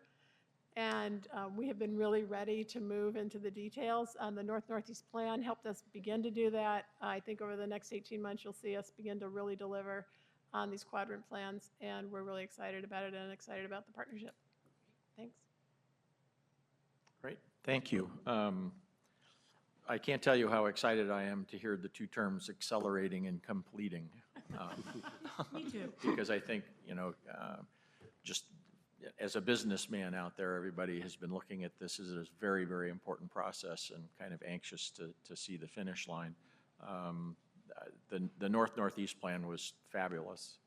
And we have been really ready to move into the details. The North-Northeast Plan helped us begin to do that. I think over the next 18 months, you'll see us begin to really deliver on these quadrant plans, and we're really excited about it and excited about the partnership. Thanks. Great, thank you. I can't tell you how excited I am to hear the two terms accelerating and completing. Me too. Because I think, just as a businessman out there, everybody has been looking at this as a very, very important process and kind of anxious to see the finish line. The North-Northeast plan was fabulous,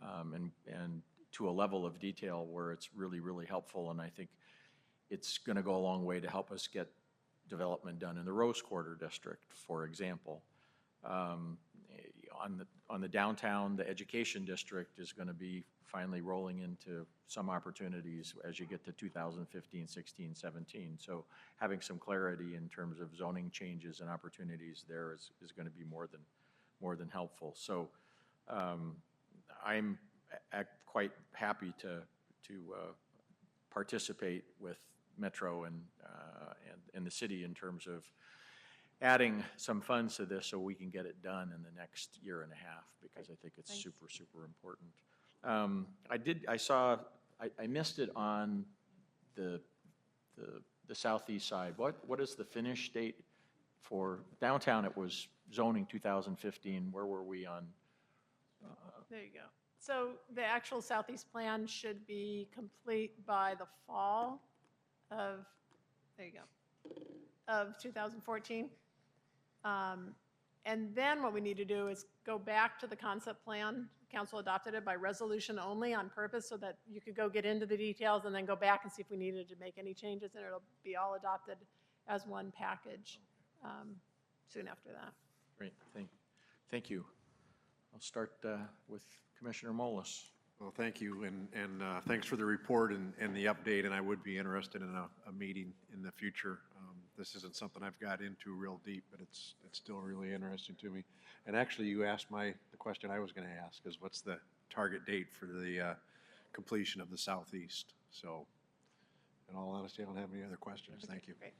and to a level of detail where it's really, really helpful, and I think it's going to go a long way to help us get development done in the Rose Quarter District, for example. On the downtown, the education district is going to be finally rolling into some opportunities as you get to 2015, 16, 17. So having some clarity in terms of zoning changes and opportunities there is going to be more than helpful. So I'm quite happy to participate with Metro and the city in terms of adding some funds to this so we can get it done in the next year and a half, because I think it's super, super important. I missed it on the southeast side. What is the finish date for downtown? It was zoning 2015. Where were we on? There you go. So the actual Southeast plan should be complete by the fall of, there you go, of 2014. And then what we need to do is go back to the concept plan. Council adopted it by resolution only on purpose so that you could go get into the details and then go back and see if we needed to make any changes, and it'll be all adopted as one package soon after that. Great, thank you. I'll start with Commissioner Mollis. Well, thank you, and thanks for the report and the update, and I would be interested in a meeting in the future. This isn't something I've got into real deep, but it's still really interesting to me. And actually, you asked the question I was going to ask, is what's the target date for the completion of the Southeast? So, in all honesty, I don't have any other questions. Thank you. Great.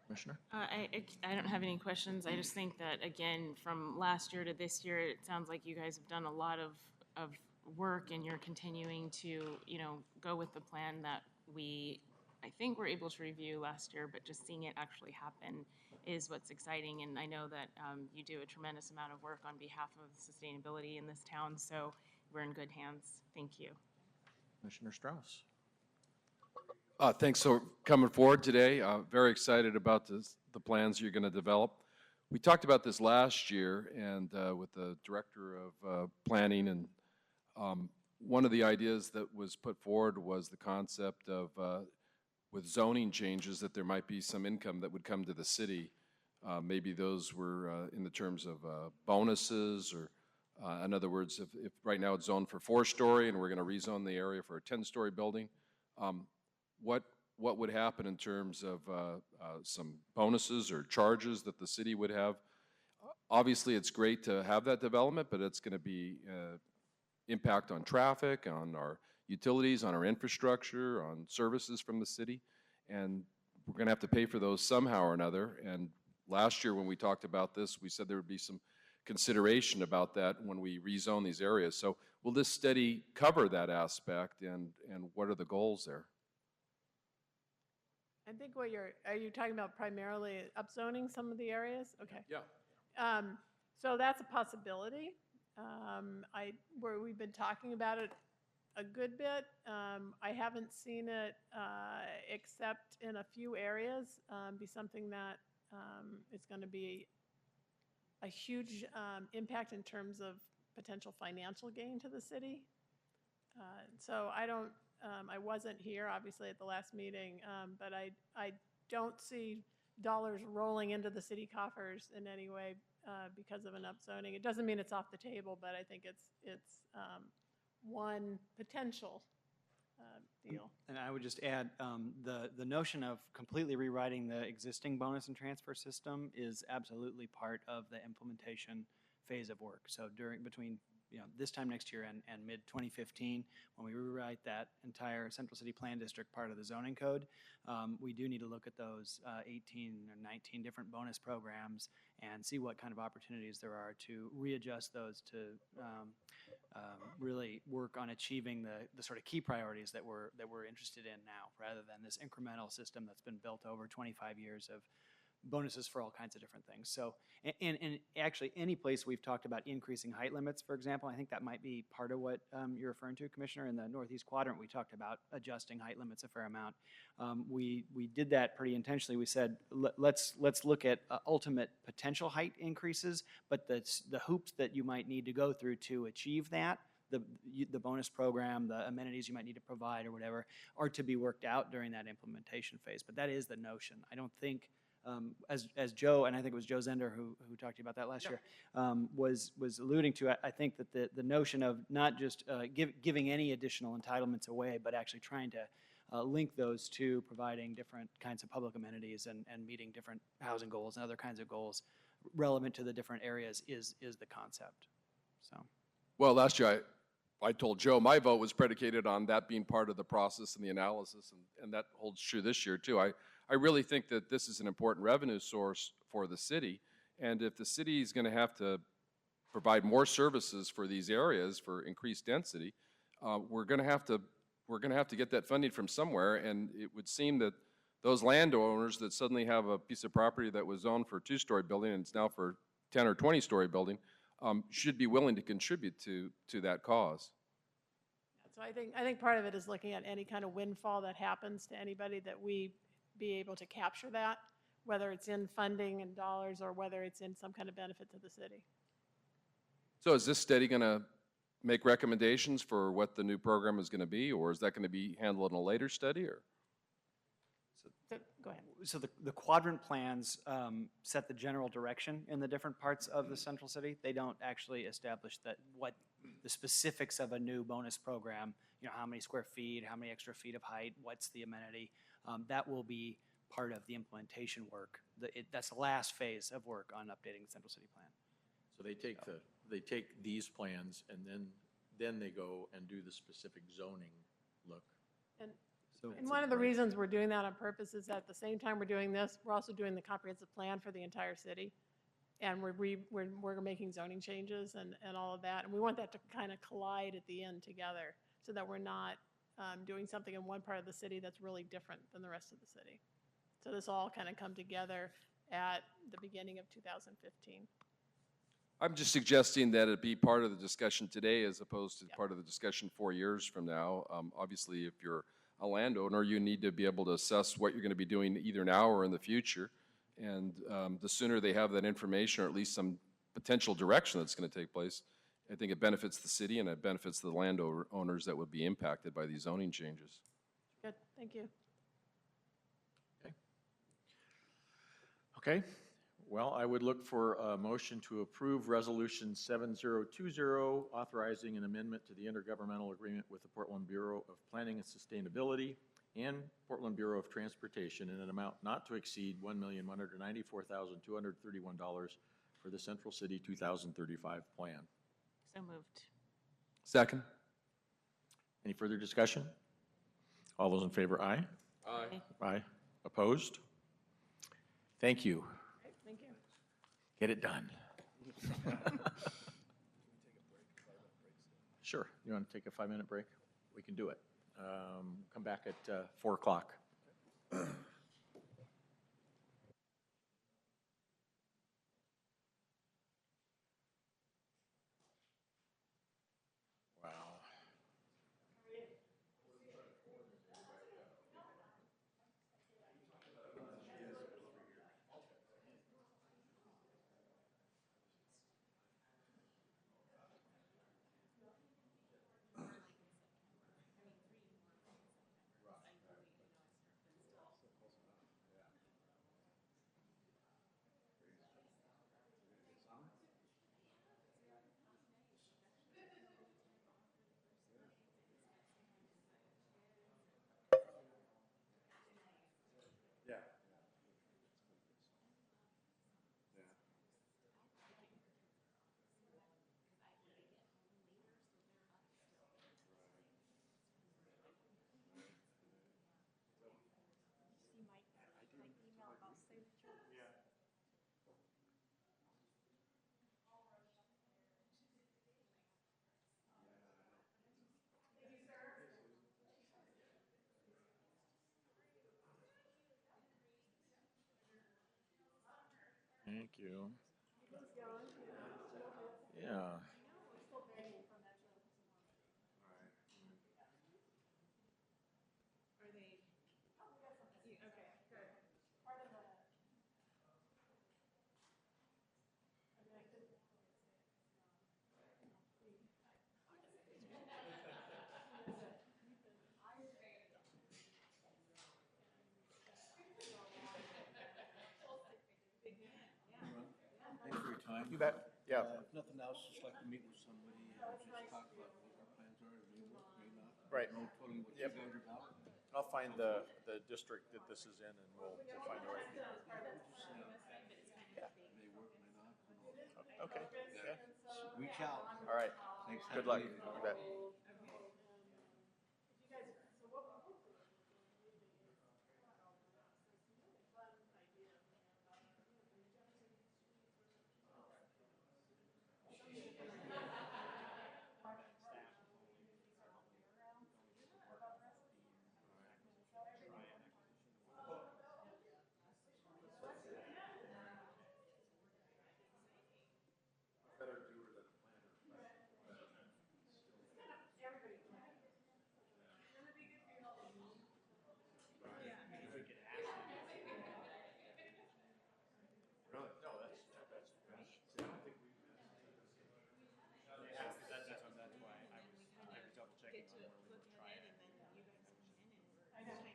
Commissioner? I don't have any questions. I just think that, again, from last year to this year, it sounds like you guys have done a lot of work, and you're continuing to, go with the plan that I think we're able to review last year, but just seeing it actually happen is what's exciting. And I know that you do a tremendous amount of work on behalf of sustainability in this town, so we're in good hands. Thank you. Commissioner Strauss. Thanks for coming forward today. Very excited about the plans you're going to develop. We talked about this last year and with the director of planning, and one of the ideas that was put forward was the concept of with zoning changes that there might be some income that would come to the city. Maybe those were in the terms of bonuses, or in other words, if right now it's zoned for 4-story and we're going to rezone the area for a 10-story building, what would happen in terms of some bonuses or charges that the city would have? Obviously, it's great to have that development, but it's going to be impact on traffic, on our utilities, on our infrastructure, on services from the city, and we're going to have to pay for those somehow or another. And last year when we talked about this, we said there would be some consideration about that when we rezone these areas. So will this study cover that aspect, and what are the goals there? I think are you talking about primarily upzoning some of the areas? Okay. Yeah. So that's a possibility. We've been talking about it a good bit. I haven't seen it, except in a few areas, be something that is going to be a huge impact in terms of potential financial gain to the city. So I don't, I wasn't here, obviously, at the last meeting, but I don't see dollars rolling into the city coffers in any way because of an upzoning. It doesn't mean it's off the table, but I think it's one potential deal. And I would just add, the notion of completely rewriting the existing bonus and transfer system is absolutely part of the implementation phase of work. So between this time next year and mid-2015, when we rewrite that entire Central City Plan District part of the zoning code, we do need to look at those 18 or 19 different bonus programs and see what kind of opportunities there are to readjust those to really work on achieving the sort of key priorities that we're interested in now, rather than this incremental system that's been built over 25 years of bonuses for all kinds of different things. So, and actually any place we've talked about increasing height limits, for example, I think that might be part of what you're referring to, Commissioner. In the Northeast Quadrant, we talked about adjusting height limits a fair amount. We did that pretty intentionally. We said, let's look at ultimate potential height increases, but the hoops that you might need to go through to achieve that, the bonus program, the amenities you might need to provide or whatever, are to be worked out during that implementation phase. But that is the notion. I don't think, as Joe, and I think it was Joe Zender who talked to you about that last year, was alluding to, I think that the notion of not just giving any additional entitlements away, but actually trying to link those to providing different kinds of public amenities and meeting different housing goals and other kinds of goals relevant to the different areas is the concept. So. Well, last year I told Joe my vote was predicated on that being part of the process and the analysis, and that holds true this year too. I really think that this is an important revenue source for the city, and if the city is going to have to provide more services for these areas for increased density, we're going to have to get that funding from somewhere. And it would seem that those landowners that suddenly have a piece of property that was zoned for a 2-story building and it's now for 10 or 20-story building should be willing to contribute to that cause. So I think part of it is looking at any kind of windfall that happens to anybody, that we be able to capture that, whether it's in funding and dollars or whether it's in some kind of benefit to the city. So is this study going to make recommendations for what the new program is going to be, or is that going to be handled in a later study? Or Go ahead. So the quadrant plans set the general direction in the different parts of the central city. They don't actually establish what the specifics of a new bonus program, how many square feet, how many extra feet of height, what's the amenity. That will be part of the implementation work. That's the last phase of work on updating the central city plan. So they take these plans and then they go and do the specific zoning look. And one of the reasons we're doing that on purpose is that at the same time we're doing this, we're also doing the comprehensive plan for the entire city. And we're making zoning changes and all of that. And we want that to kind of collide at the end together so that we're not doing something in one part of the city that's really different than the rest of the city. So this all kind of come together at the beginning of 2015. I'm just suggesting that it be part of the discussion today as opposed to part of the discussion 4 years from now. Obviously, if you're a landowner, you need to be able to assess what you're going to be doing either now or in the future. And the sooner they have that information, or at least some potential direction that's going to take place, I think it benefits the city and it benefits the landowners that would be impacted by these zoning changes. Good, thank you. Okay. Well, I would look for a motion to approve Resolution 7020, authorizing an amendment to the intergovernmental agreement with the Portland Bureau of Planning and Sustainability and Portland Bureau of Transportation in an amount not to exceed $1,194,231 for the Central City 2035 plan. So moved. Second. Any further discussion? All those in favor, aye? Aye. Aye. Opposed? Thank you. Great, thank you. Get it done. Sure. You want to take a 5-minute break? We can do it. Come back at 4 o'clock. Wow. Thank you. Yeah. Thanks for your time. You bet. Yeah. If nothing else, just like to meet with somebody and just talk about what our plans are, may work, may not. Right. Know totally what you Yep. guys are about. I'll find the district that this is in and we'll find the right people. May work, may not, who knows? Okay. Yeah. Reach out. All right. Thanks. Good luck. You bet.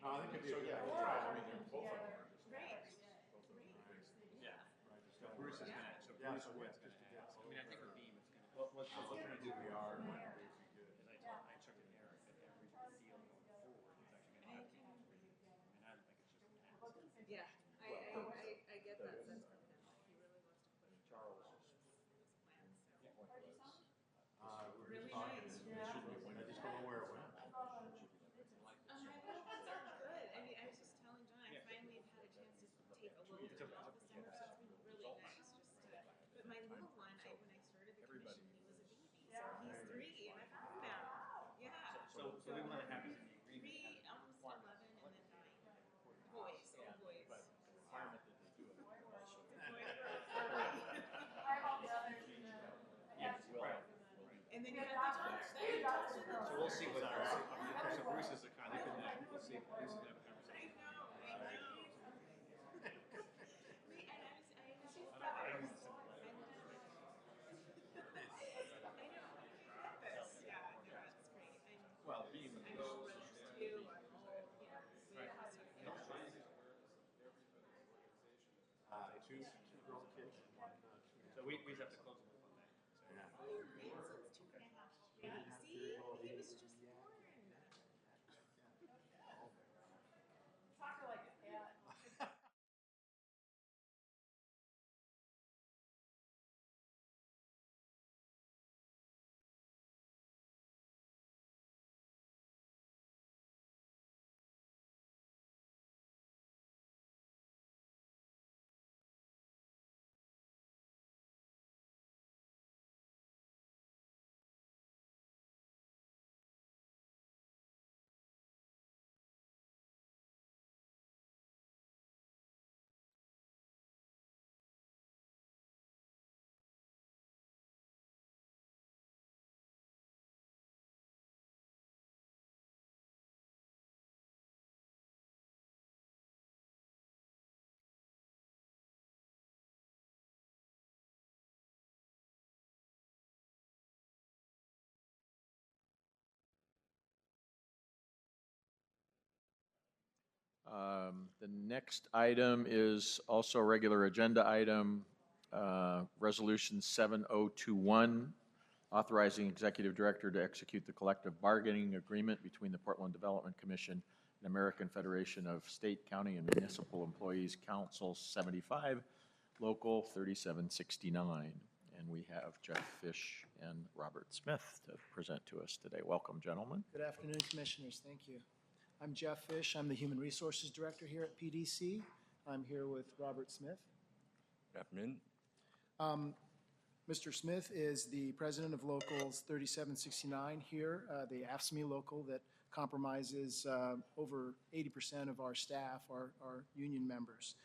I think it'd be a good idea. I mean, both of them are just. Bruce is gonna, so Yeah, Bruce so Wood's yeah, just gonna to get ask. a I mean, I think her beam is gonna. Let's look at who we are and what we do. I instructed Eric that every deal going forward is actually gonna have to be three. And I don't think it's just an ask. Yeah, I get that sense from him, that he really wants to push Charles this plan, so. We were just talking, and I just don't know where it went. I hope things are good. I mean, I was just telling John, I finally had a chance to take a little bit off this summer, so it's been really nice just to, but my little one, when I started the commission, he was a baby, so he's 3 and a half now. Yeah. So we want to have this in the agreement. 3, almost 11, and then 9. Boys, all boys. requirement that they do it. Yes, right. And then you have the talks, then you talk to them. So we'll see what, so Bruce is the kind of connect, we'll see, Bruce is gonna have a I conversation. know. And I was so proud. I know. This, yeah, no, it's great. Well, being I'm thrilled too. We have to. Two girl kids and one, So we just have to close the loop on that. yeah. Oh, your grandson's 2.5. Yeah. See, he was just born. Talk to like a cat. The next item is also a regular agenda item, Resolution 7021, authorizing Executive Director to execute the collective bargaining agreement between the Portland Development Commission and American Federation of State, County, and Municipal Employees Council 75, Local 3769. And we have Jeff Fish and Robert Smith to present to us today. Welcome, gentlemen. Good afternoon, Commissioners. Thank you. I'm Jeff Fish. I'm the Human Resources Director here at PDC. I'm here with Robert Smith. Good afternoon. Mr. Smith is the president of Locals 3769 here, the AFSCME local that compromises over 80% of our staff, our union members.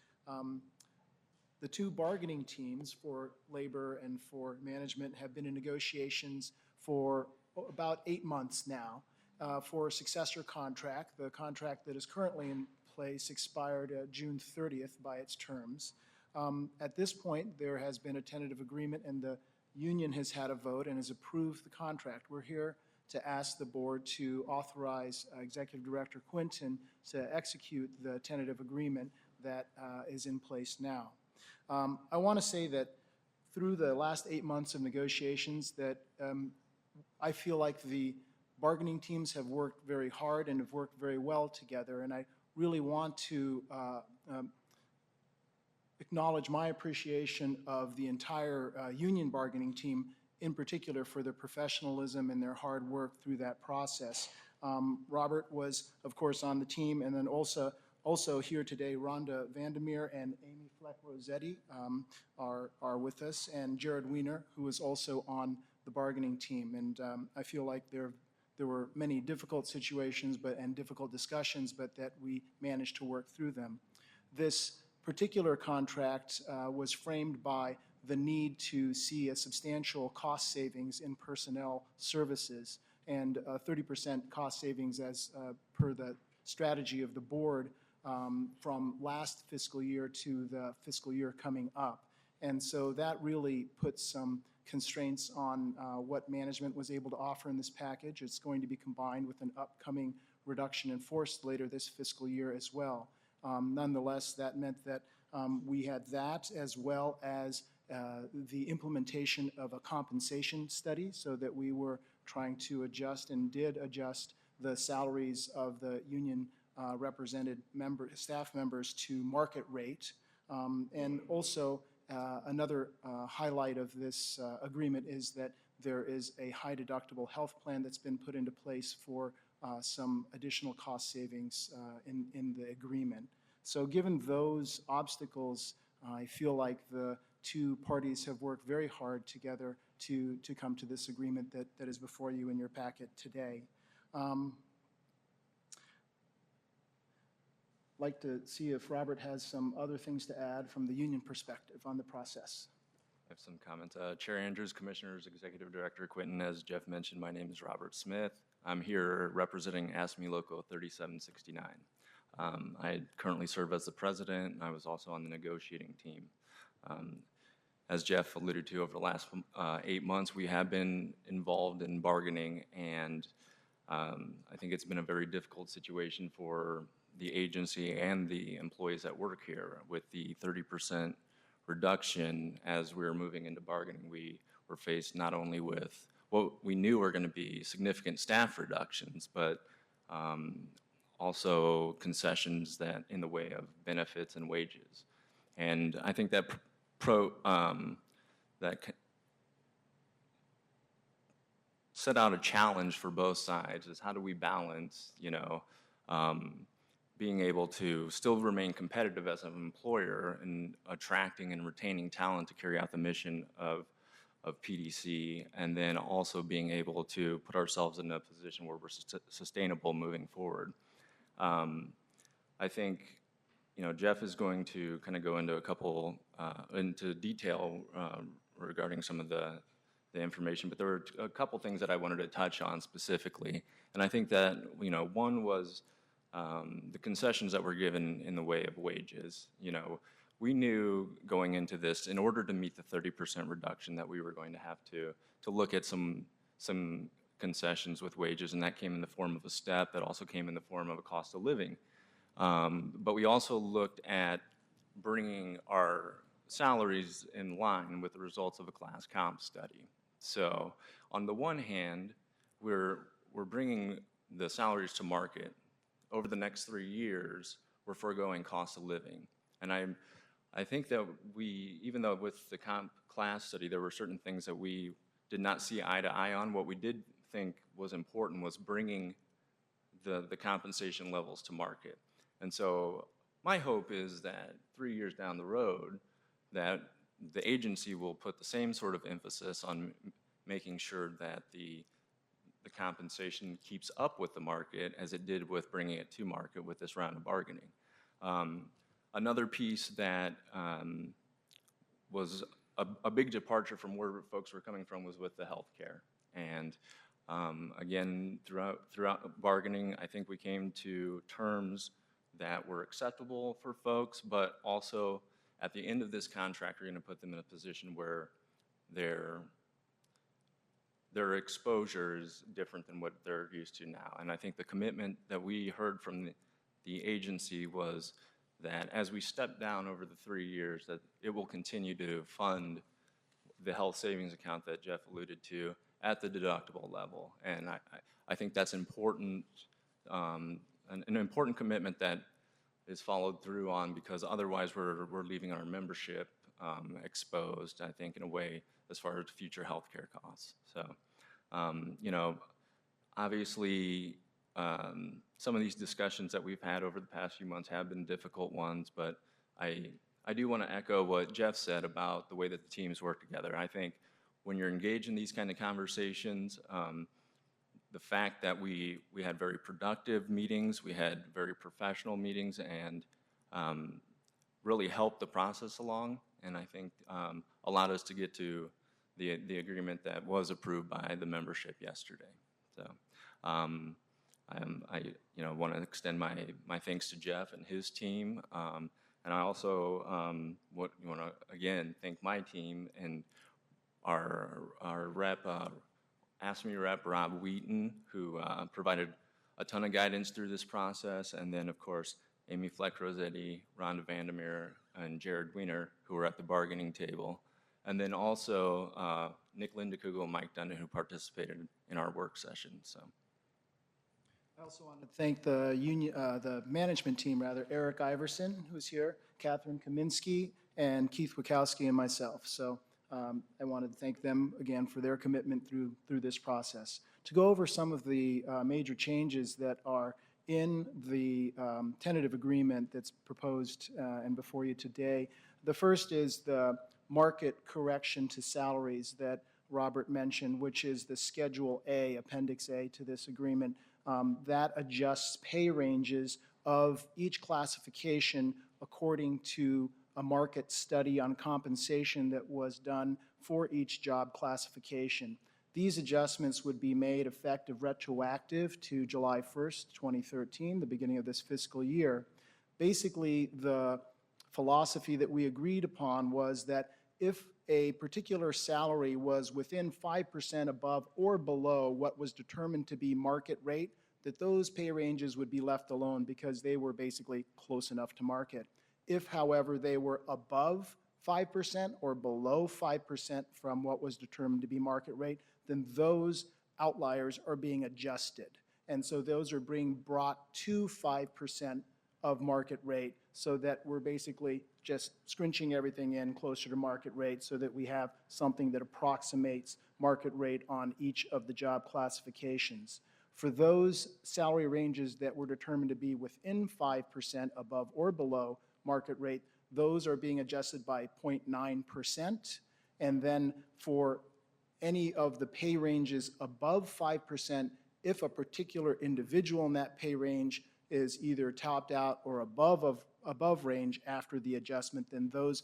The two bargaining teams for labor and for management have been in negotiations for about 8 months now for a successor contract. The contract that is currently in place expired June 30th by its terms. At this point, there has been a tentative agreement, and the union has had a vote and has approved the contract. We're here to ask the board to authorize Executive Director Quinton to execute the tentative agreement that is in place now. I want to say that through the last 8 months of negotiations that I feel like the bargaining teams have worked very hard and have worked very well together, and I really want to acknowledge my appreciation of the entire union bargaining team, in particular for their professionalism and their hard work through that process. Robert was, of course, on the team, and then also here today, Rhonda Vandermeer and Amy Fleck-Rossetti are with us, and Jared Wiener, who is also on the bargaining team. And I feel like there were many difficult situations and difficult discussions, but that we managed to work through them. This particular contract was framed by the need to see a substantial cost savings in personnel services and 30% cost savings as per the strategy of the board from last fiscal year to the fiscal year coming up. And so that really puts some constraints on what management was able to offer in this package. It's going to be combined with an upcoming reduction in force later this fiscal year as well. Nonetheless, that meant that we had that as well as the implementation of a compensation study, so that we were trying to adjust and did adjust the salaries of the union represented staff members to market rate. And also another highlight of this agreement is that there is a high deductible health plan that's been put into place for some additional cost savings in the agreement. So given those obstacles, I feel like the two parties have worked very hard together to come to this agreement that is before you in your packet today. Like to see if Robert has some other things to add from the union perspective on the process. I have some comments. Chair Andrews, Commissioners, Executive Director Quinton, as Jeff mentioned, my name is Robert Smith. I'm here representing ASME Local 3769. I currently serve as the president, and I was also on the negotiating team. As Jeff alluded to, over the last 8 months, we have been involved in bargaining, and I think it's been a very difficult situation for the agency and the employees that work here. With the 30% reduction as we were moving into bargaining, we were faced not only with what we knew were going to be significant staff reductions, but also concessions that in the way of benefits and wages. And I think that set out a challenge for both sides, is how do we balance, being able to still remain competitive as an employer and attracting and retaining talent to carry out the mission of PDC, and then also being able to put ourselves in a position where we're sustainable moving forward. I think, Jeff is going to kind of go into into detail regarding some of the information, but there were a couple things that I wanted to touch on specifically. And I think that, one was the concessions that were given in the way of wages. We knew going into this, in order to meet the 30% reduction, that we were going to have to look at some concessions with wages, and that came in the form of a step, that also came in the form of a cost of living. But we also looked at bringing our salaries in line with the results of a class comp study. So on the one hand, we're bringing the salaries to market. Over the next 3 years, we're foregoing cost of living. And I think that even though with the comp class study, there were certain things that we did not see eye to eye on, what we did think was important was bringing the compensation levels to market. And so my hope is that 3 years down the road, that the agency will put the same sort of emphasis on making sure that the compensation keeps up with the market as it did with bringing it to market with this round of bargaining. Another piece that was a big departure from where folks were coming from was with the healthcare. And again, throughout bargaining, I think we came to terms that were acceptable for folks, but also at the end of this contract, we're going to put them in a position where their exposure is different than what they're used to now. And I think the commitment that we heard from the agency was that as we step down over the 3 years, that it will continue to fund the health savings account that Jeff alluded to at the deductible level. And I think that's important, an important commitment that is followed through on, because otherwise we're leaving our membership exposed, I think, in a way, as far as future healthcare costs. So, you know, obviously, some of these discussions that we've had over the past few months have been difficult ones, but I do want to echo what Jeff said about the way that the teams work together. I think when you're engaged in these kind of conversations, the fact that we had very productive meetings, we had very professional meetings, and really helped the process along, and I think allowed us to get to the agreement that was approved by the membership yesterday. So I want to extend my thanks to Jeff and his team, and I also want to again thank my team and our rep, ASME rep Rob Wheaton, who provided a ton of guidance through this process, and then of course Amy Fleck-Rossetti, Rhonda Vandermeer, and Jared Wiener, who were at the bargaining table, and then also Nick Lindekugel and Mike Dundon, who participated in our work session. So. I also want to thank the union, the management team, rather, Eric Iverson, who's here, Catherine Kaminsky, and Keith Wachowski, and myself. So I wanted to thank them again for their commitment through this process. To go over some of the major changes that are in the tentative agreement that's proposed and before you today, the first is the market correction to salaries that Robert mentioned, which is the Schedule A, Appendix A to this agreement. That adjusts pay ranges of each classification according to a market study on compensation that was done for each job classification. These adjustments would be made effective retroactive to July 1st, 2013, the beginning of this fiscal year. Basically, the philosophy that we agreed upon was that if a particular salary was within 5% above or below what was determined to be market rate, that those pay ranges would be left alone because they were basically close enough to market. If, however, they were above 5% or below 5% from what was determined to be market rate, then those outliers are being adjusted. And so those are being brought to 5% of market rate, so that we're basically just scrunching everything in closer to market rate so that we have something that approximates market rate on each of the job classifications. For those salary ranges that were determined to be within 5% above or below market rate, those are being adjusted by 0.9%. And then for any of the pay ranges above 5%, if a particular individual in that pay range is either topped out or above range after the adjustment, then those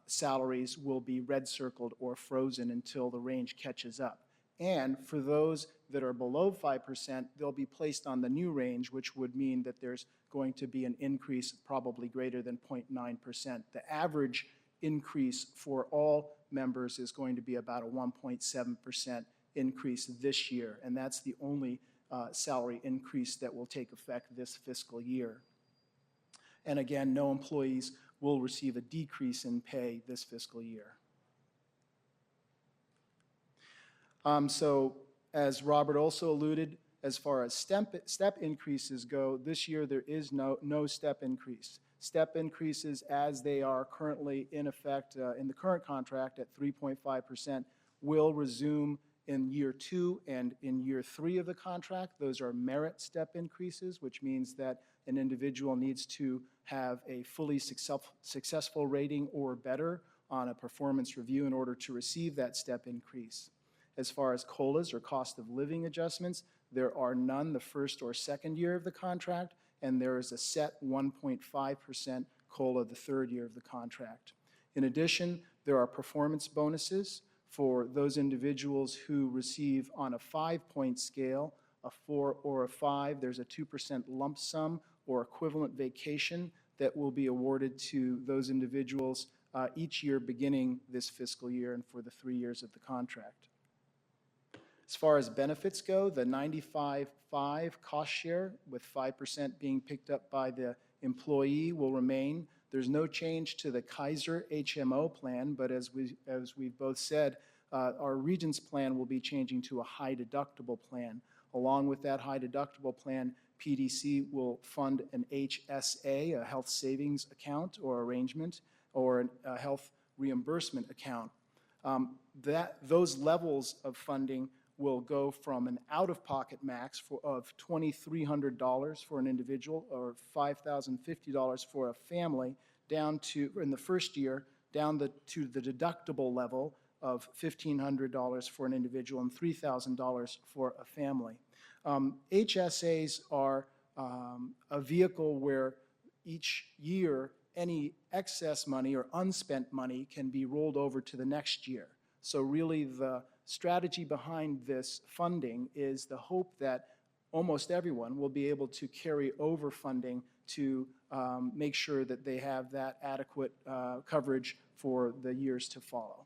salaries will be red circled or frozen until the range catches up. And for those that are below 5%, they'll be placed on the new range, which would mean that there's going to be an increase probably greater than 0.9%. The average increase for all members is going to be about a 1.7% increase this year, and that's the only salary increase that will take effect this fiscal year. And again, no employees will receive a decrease in pay this fiscal year. So as Robert also alluded, as far as step increases go, this year there is no step increase. Step increases as they are currently in effect in the current contract at 3.5% will resume in year 2 and in year 3 of the contract. Those are merit step increases, which means that an individual needs to have a fully successful rating or better on a performance review in order to receive that step increase. As far as COLAs or cost of living adjustments, there are none the first or second year of the contract, and there is a set 1.5% COLA the third year of the contract. In addition, There are performance bonuses for those individuals who receive on a 5-point scale, a 4 or a 5. There's a 2% lump sum or equivalent vacation that will be awarded to those individuals each year beginning this fiscal year and for the 3 years of the contract. As far as benefits go, the 95/5 cost share with 5% being picked up by the employee will remain. There's no change to the Kaiser HMO plan, but as we've both said, our Regents plan will be changing to a high deductible plan. Along with that high deductible plan, PDC will fund an HSA, a health savings account or arrangement, or a health reimbursement account. Those levels of funding will go from an out-of-pocket max of $2,300 for an individual or $5,050 for a family down to, in the first year, down to the deductible level of $1,500 for an individual and $3,000 for a family. HSAs are a vehicle where each year any excess money or unspent money can be rolled over to the next year. So really the strategy behind this funding is the hope that almost everyone will be able to carry over funding to make sure that they have that adequate coverage for the years to follow.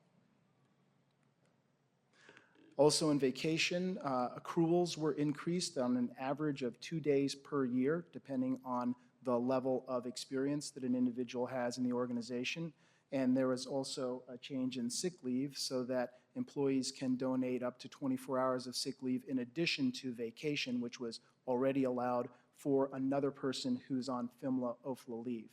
Also in vacation, accruals were increased on an average of 2 days per year, depending on the level of experience that an individual has in the organization. And there was also a change in sick leave so that employees can donate up to 24 hours of sick leave in addition to vacation, which was already allowed for another person who's on FMLA-OFLA leave.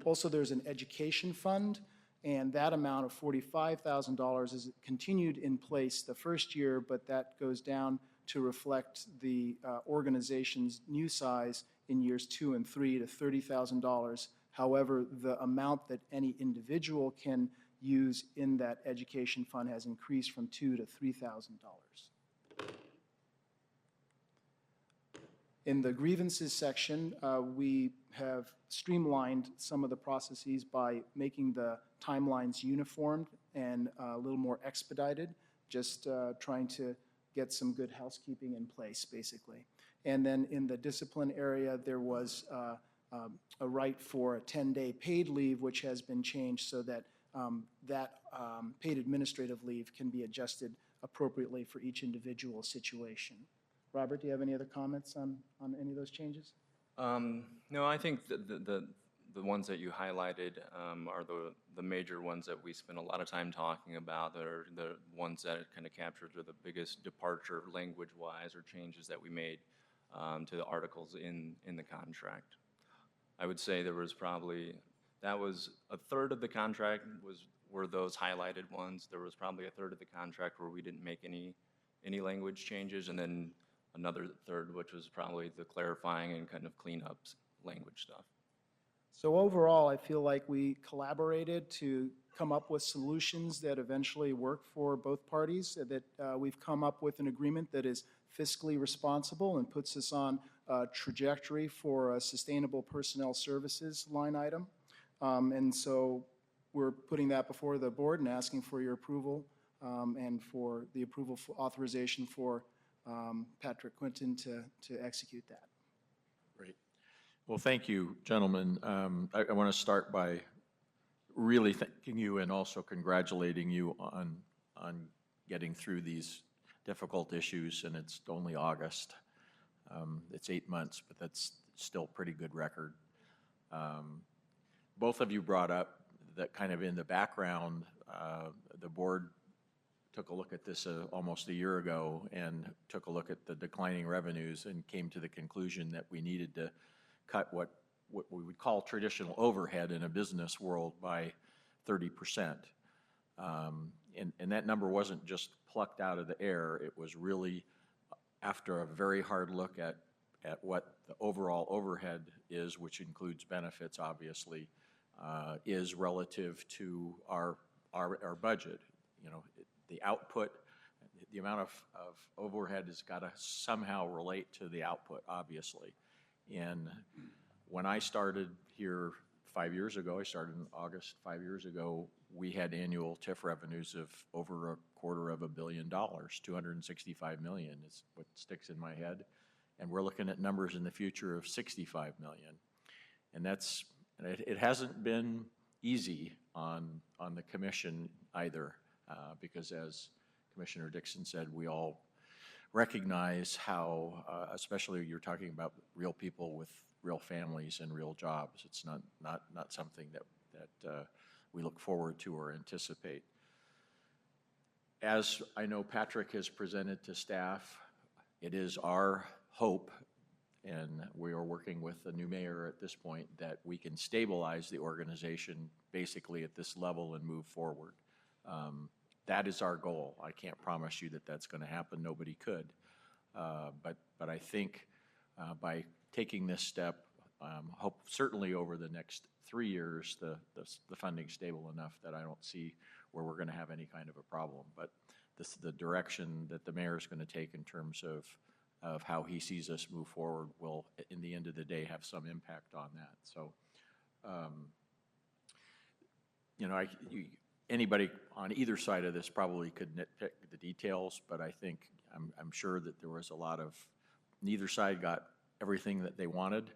Also, there's an education fund, and that amount of $45,000 is continued in place the first year, but that goes down to reflect the organization's new size in years 2 and 3 to $30,000. However, the amount that any individual can use in that education fund has increased from $2,000 to $3,000. In the grievances section, we have streamlined some of the processes by making the timelines uniformed and a little more expedited, just trying to get some good housekeeping in place, basically. And then in the discipline area, there was a right for a 10-day paid leave, which has been changed so that paid administrative leave can be adjusted appropriately for each individual situation. Robert, do you have any other comments on any of those changes? No, I think the ones that you highlighted are the major ones that we spend a lot of time talking about, that are the ones that kind of captured the biggest departure language-wise or changes that we made to the articles in the contract. I would say there was probably, that was a third of the contract were those highlighted ones. There was probably a third of the contract where we didn't make any language changes, and then another third, which was probably the clarifying and kind of cleanups language stuff. So overall, I feel like we collaborated to come up with solutions that eventually work for both parties, that we've come up with an agreement that is fiscally responsible and puts us on a trajectory for a sustainable personnel services line item. And so we're putting that before the board and asking for your approval and for the approval for authorization for Patrick Quinton to execute that. Great. Well, thank you, gentlemen. I want to start by really thanking you and also congratulating you on getting through these difficult issues, and it's only August. It's 8 months, but that's still a pretty good record. Both of you brought up that kind of in the background, the board took a look at this almost a year ago and took a look at the declining revenues and came to the conclusion that we needed to cut what we would call traditional overhead in a business world by 30%. And that number wasn't just plucked out of the air. It was really after a very hard look at what the overall overhead is, which includes benefits, obviously, is relative to our budget. You know, the output, the amount of overhead has got to somehow relate to the output, obviously. And when I started here 5 years ago, I started in August 5 years ago, we had annual TIF revenues of over $250 million, 265 million is what sticks in my head. And we're looking at numbers in the future of 65 million. And it hasn't been easy on the commission either, because as Commissioner Dixon said, we all recognize how, especially you're talking about real people with real families and real jobs. It's not something that we look forward to or anticipate. As I know Patrick has presented to staff, it is our hope, and we are working with the new mayor at this point, that we can stabilize the organization basically at this level and move forward. That is our goal. I can't promise you that that's going to happen. Nobody could. But I think by taking this step, hope certainly over the next 3 years, the funding's stable enough that I don't see where we're going to have any kind of a problem. But the direction that the mayor is going to take in terms of how he sees us move forward will, in the end of the day, have some impact on that. So, anybody on either side of this probably could nitpick the details, but I think I'm sure that there was a lot of, neither side got everything that they wanted,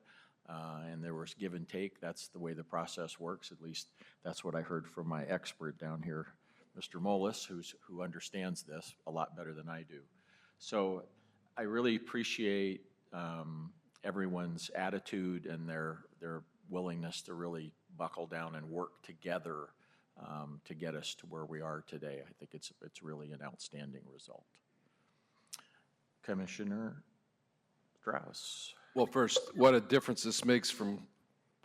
and there was give and take. That's the way the process works. At least that's what I heard from my expert down here, Mr. Molis, who understands this a lot better than I do. So I really appreciate everyone's attitude and their willingness to really buckle down and work together to get us to where we are today. I think it's really an outstanding result. Commissioner Strauss. Well, first, what a difference this makes from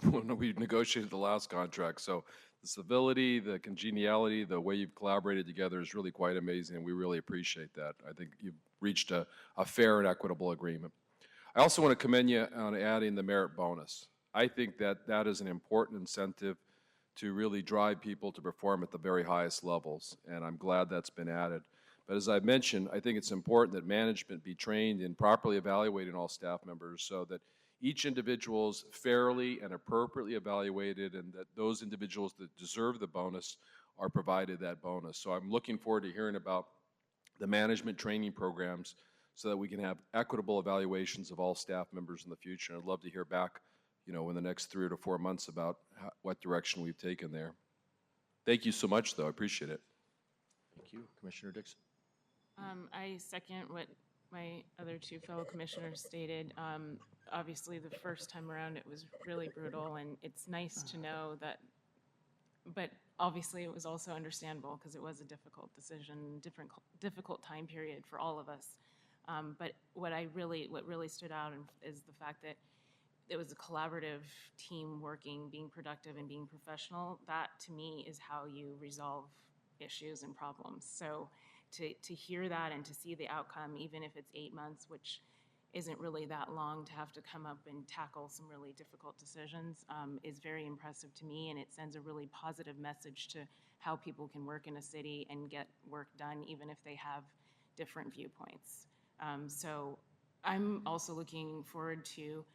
when we negotiated the last contract. So the civility, the congeniality, the way you've collaborated together is really quite amazing, and we really appreciate that. I think you've reached a fair and equitable agreement. I also want to commend you on adding the merit bonus. I think that is an important incentive to really drive people to perform at the very highest levels, and I'm glad that's been added. But as I mentioned, I think it's important that management be trained in properly evaluating all staff members so that each individual is fairly and appropriately evaluated, and that those individuals that deserve the bonus are provided that bonus. So I'm looking forward to hearing about the management training programs so that we can have equitable evaluations of all staff members in the future. And I'd love to hear back, in the next 3 to 4 months about what direction we've taken there. Thank you so much, though. I appreciate it. Thank you. Commissioner Dixon. I second what my other two fellow commissioners stated. Obviously, the first time around, it was really brutal, and it's nice to know that, but obviously it was also understandable because it was a difficult decision, difficult time period for all of us. But what really stood out is the fact that it was a collaborative team working, being productive and being professional. That, to me, is how you resolve issues and problems. So to hear that and to see the outcome, even if it's 8 months, which isn't really that long to have to come up and tackle some really difficult decisions, is very impressive to me, and it sends a really positive message to how people can work in a city and get work done, even if they have different viewpoints. So I'm also looking forward to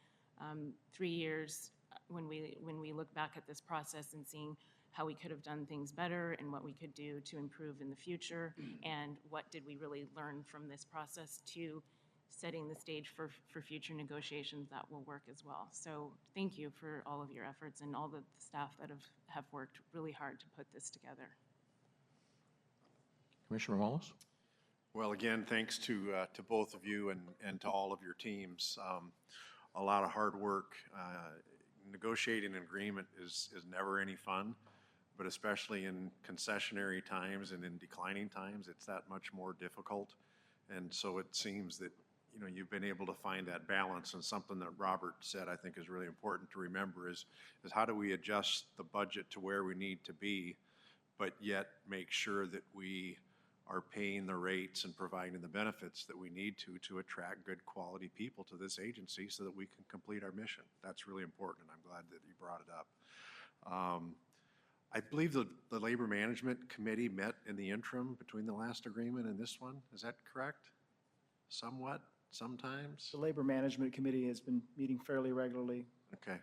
3 years when we look back at this process and seeing how we could have done things better and what we could do to improve in the future, and what did we really learn from this process to setting the stage for future negotiations that will work as well. So thank you for all of your efforts and all the staff that have worked really hard to put this together. Commissioner Wallace? Well, again, thanks to both of you and to all of your teams. A lot of hard work. Negotiating an agreement is never any fun, but especially in concessionary times and in declining times, it's that much more difficult. And so it seems that you've been able to find that balance, and something that Robert said I think is really important to remember is how do we adjust the budget to where we need to be, but yet make sure that we are paying the rates and providing the benefits that we need to attract good quality people to this agency so that we can complete our mission. That's really important, and I'm glad that you brought it up. I believe the Labor Management Committee met in the interim between the last agreement and this one. Is that correct? Somewhat, sometimes? The Labor Management Committee has been meeting fairly regularly. Okay.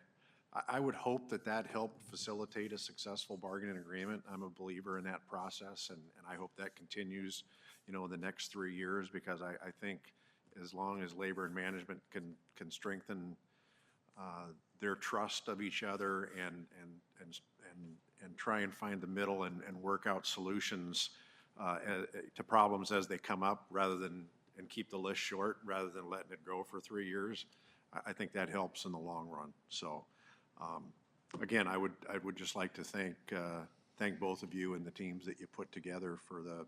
I would hope that that helped facilitate a successful bargaining agreement. I'm a believer in that process, and I hope that continues, in the next 3 years, because I think as long as labor and management can strengthen their trust of each other and try and find the middle and work out solutions to problems as they come up, and keep the list short rather than letting it go for 3 years, I think that helps in the long run. So, again, I would just like to thank both of you and the teams that you put together for the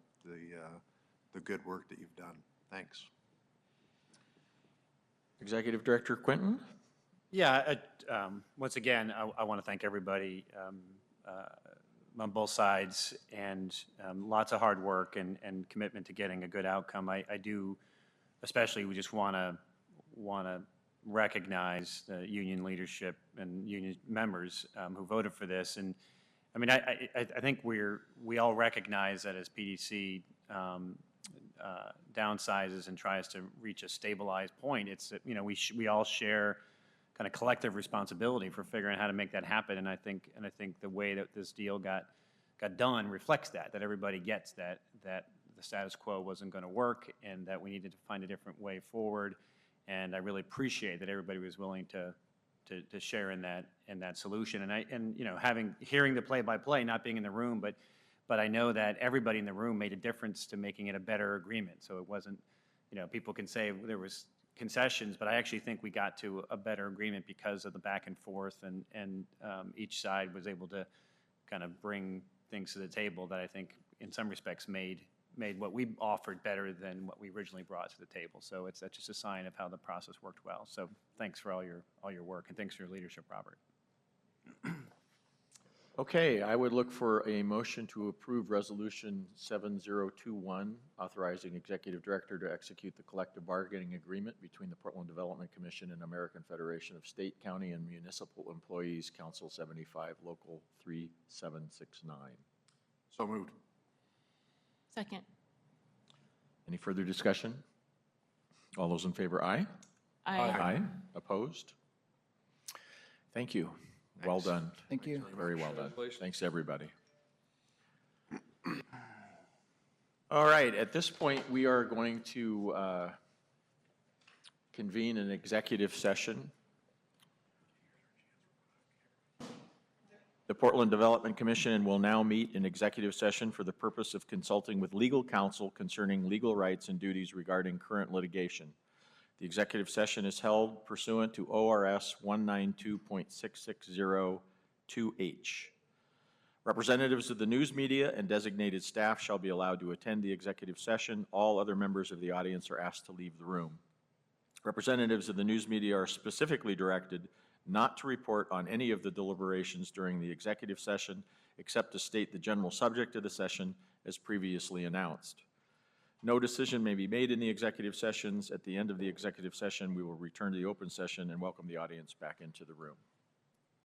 good work that you've done. Thanks. Executive Director Quinton? Yeah, once again, I want to thank everybody on both sides, and lots of hard work and commitment to getting a good outcome. I do, especially, we just want to recognize the union leadership and union members who voted for this. And I mean, I think we all recognize that as PDC downsizes and tries to reach a stabilized point, it's that, we all share kind of collective responsibility for figuring out how to make that happen. And I think the way that this deal got done reflects that everybody gets that the status quo wasn't going to work and that we needed to find a different way forward. And I really appreciate that everybody was willing to share in that solution. And hearing the play-by-play, not being in the room, but I know that everybody in the room made a difference to making it a better agreement. So it wasn't, people can say there was concessions, but I actually think we got to a better agreement because of the back and forth, and each side was able to kind of bring things to the table that I think in some respects made what we offered better than what we originally brought to the table. So that's just a sign of how the process worked well. So thanks for all your work, and thanks for your leadership, Robert. Okay, I would look for a motion to approve Resolution 7021, authorizing Executive Director to execute the collective bargaining agreement between the Portland Development Commission and American Federation of State, County, and Municipal Employees, Council 75, Local 3769. So moved. Second. Any further discussion? All those in favor, aye? Aye. Opposed? Thank you. Well done. Thank you. Very well done. Thanks, everybody. All right, at this point, we are going to convene an executive session. The Portland Development Commission will now meet in executive session for the purpose of consulting with legal counsel concerning legal rights and duties regarding current litigation. The executive session is held pursuant to ORS 192.6602H. Representatives of the news media and designated staff shall be allowed to attend the executive session. All other members of the audience are asked to leave the room. Representatives of the news media are specifically directed not to report on any of the deliberations during the executive session, except to state the general subject of the session as previously announced. No decision may be made in the executive sessions. At the end of the executive session, we will return to the open session and welcome the audience back into the room.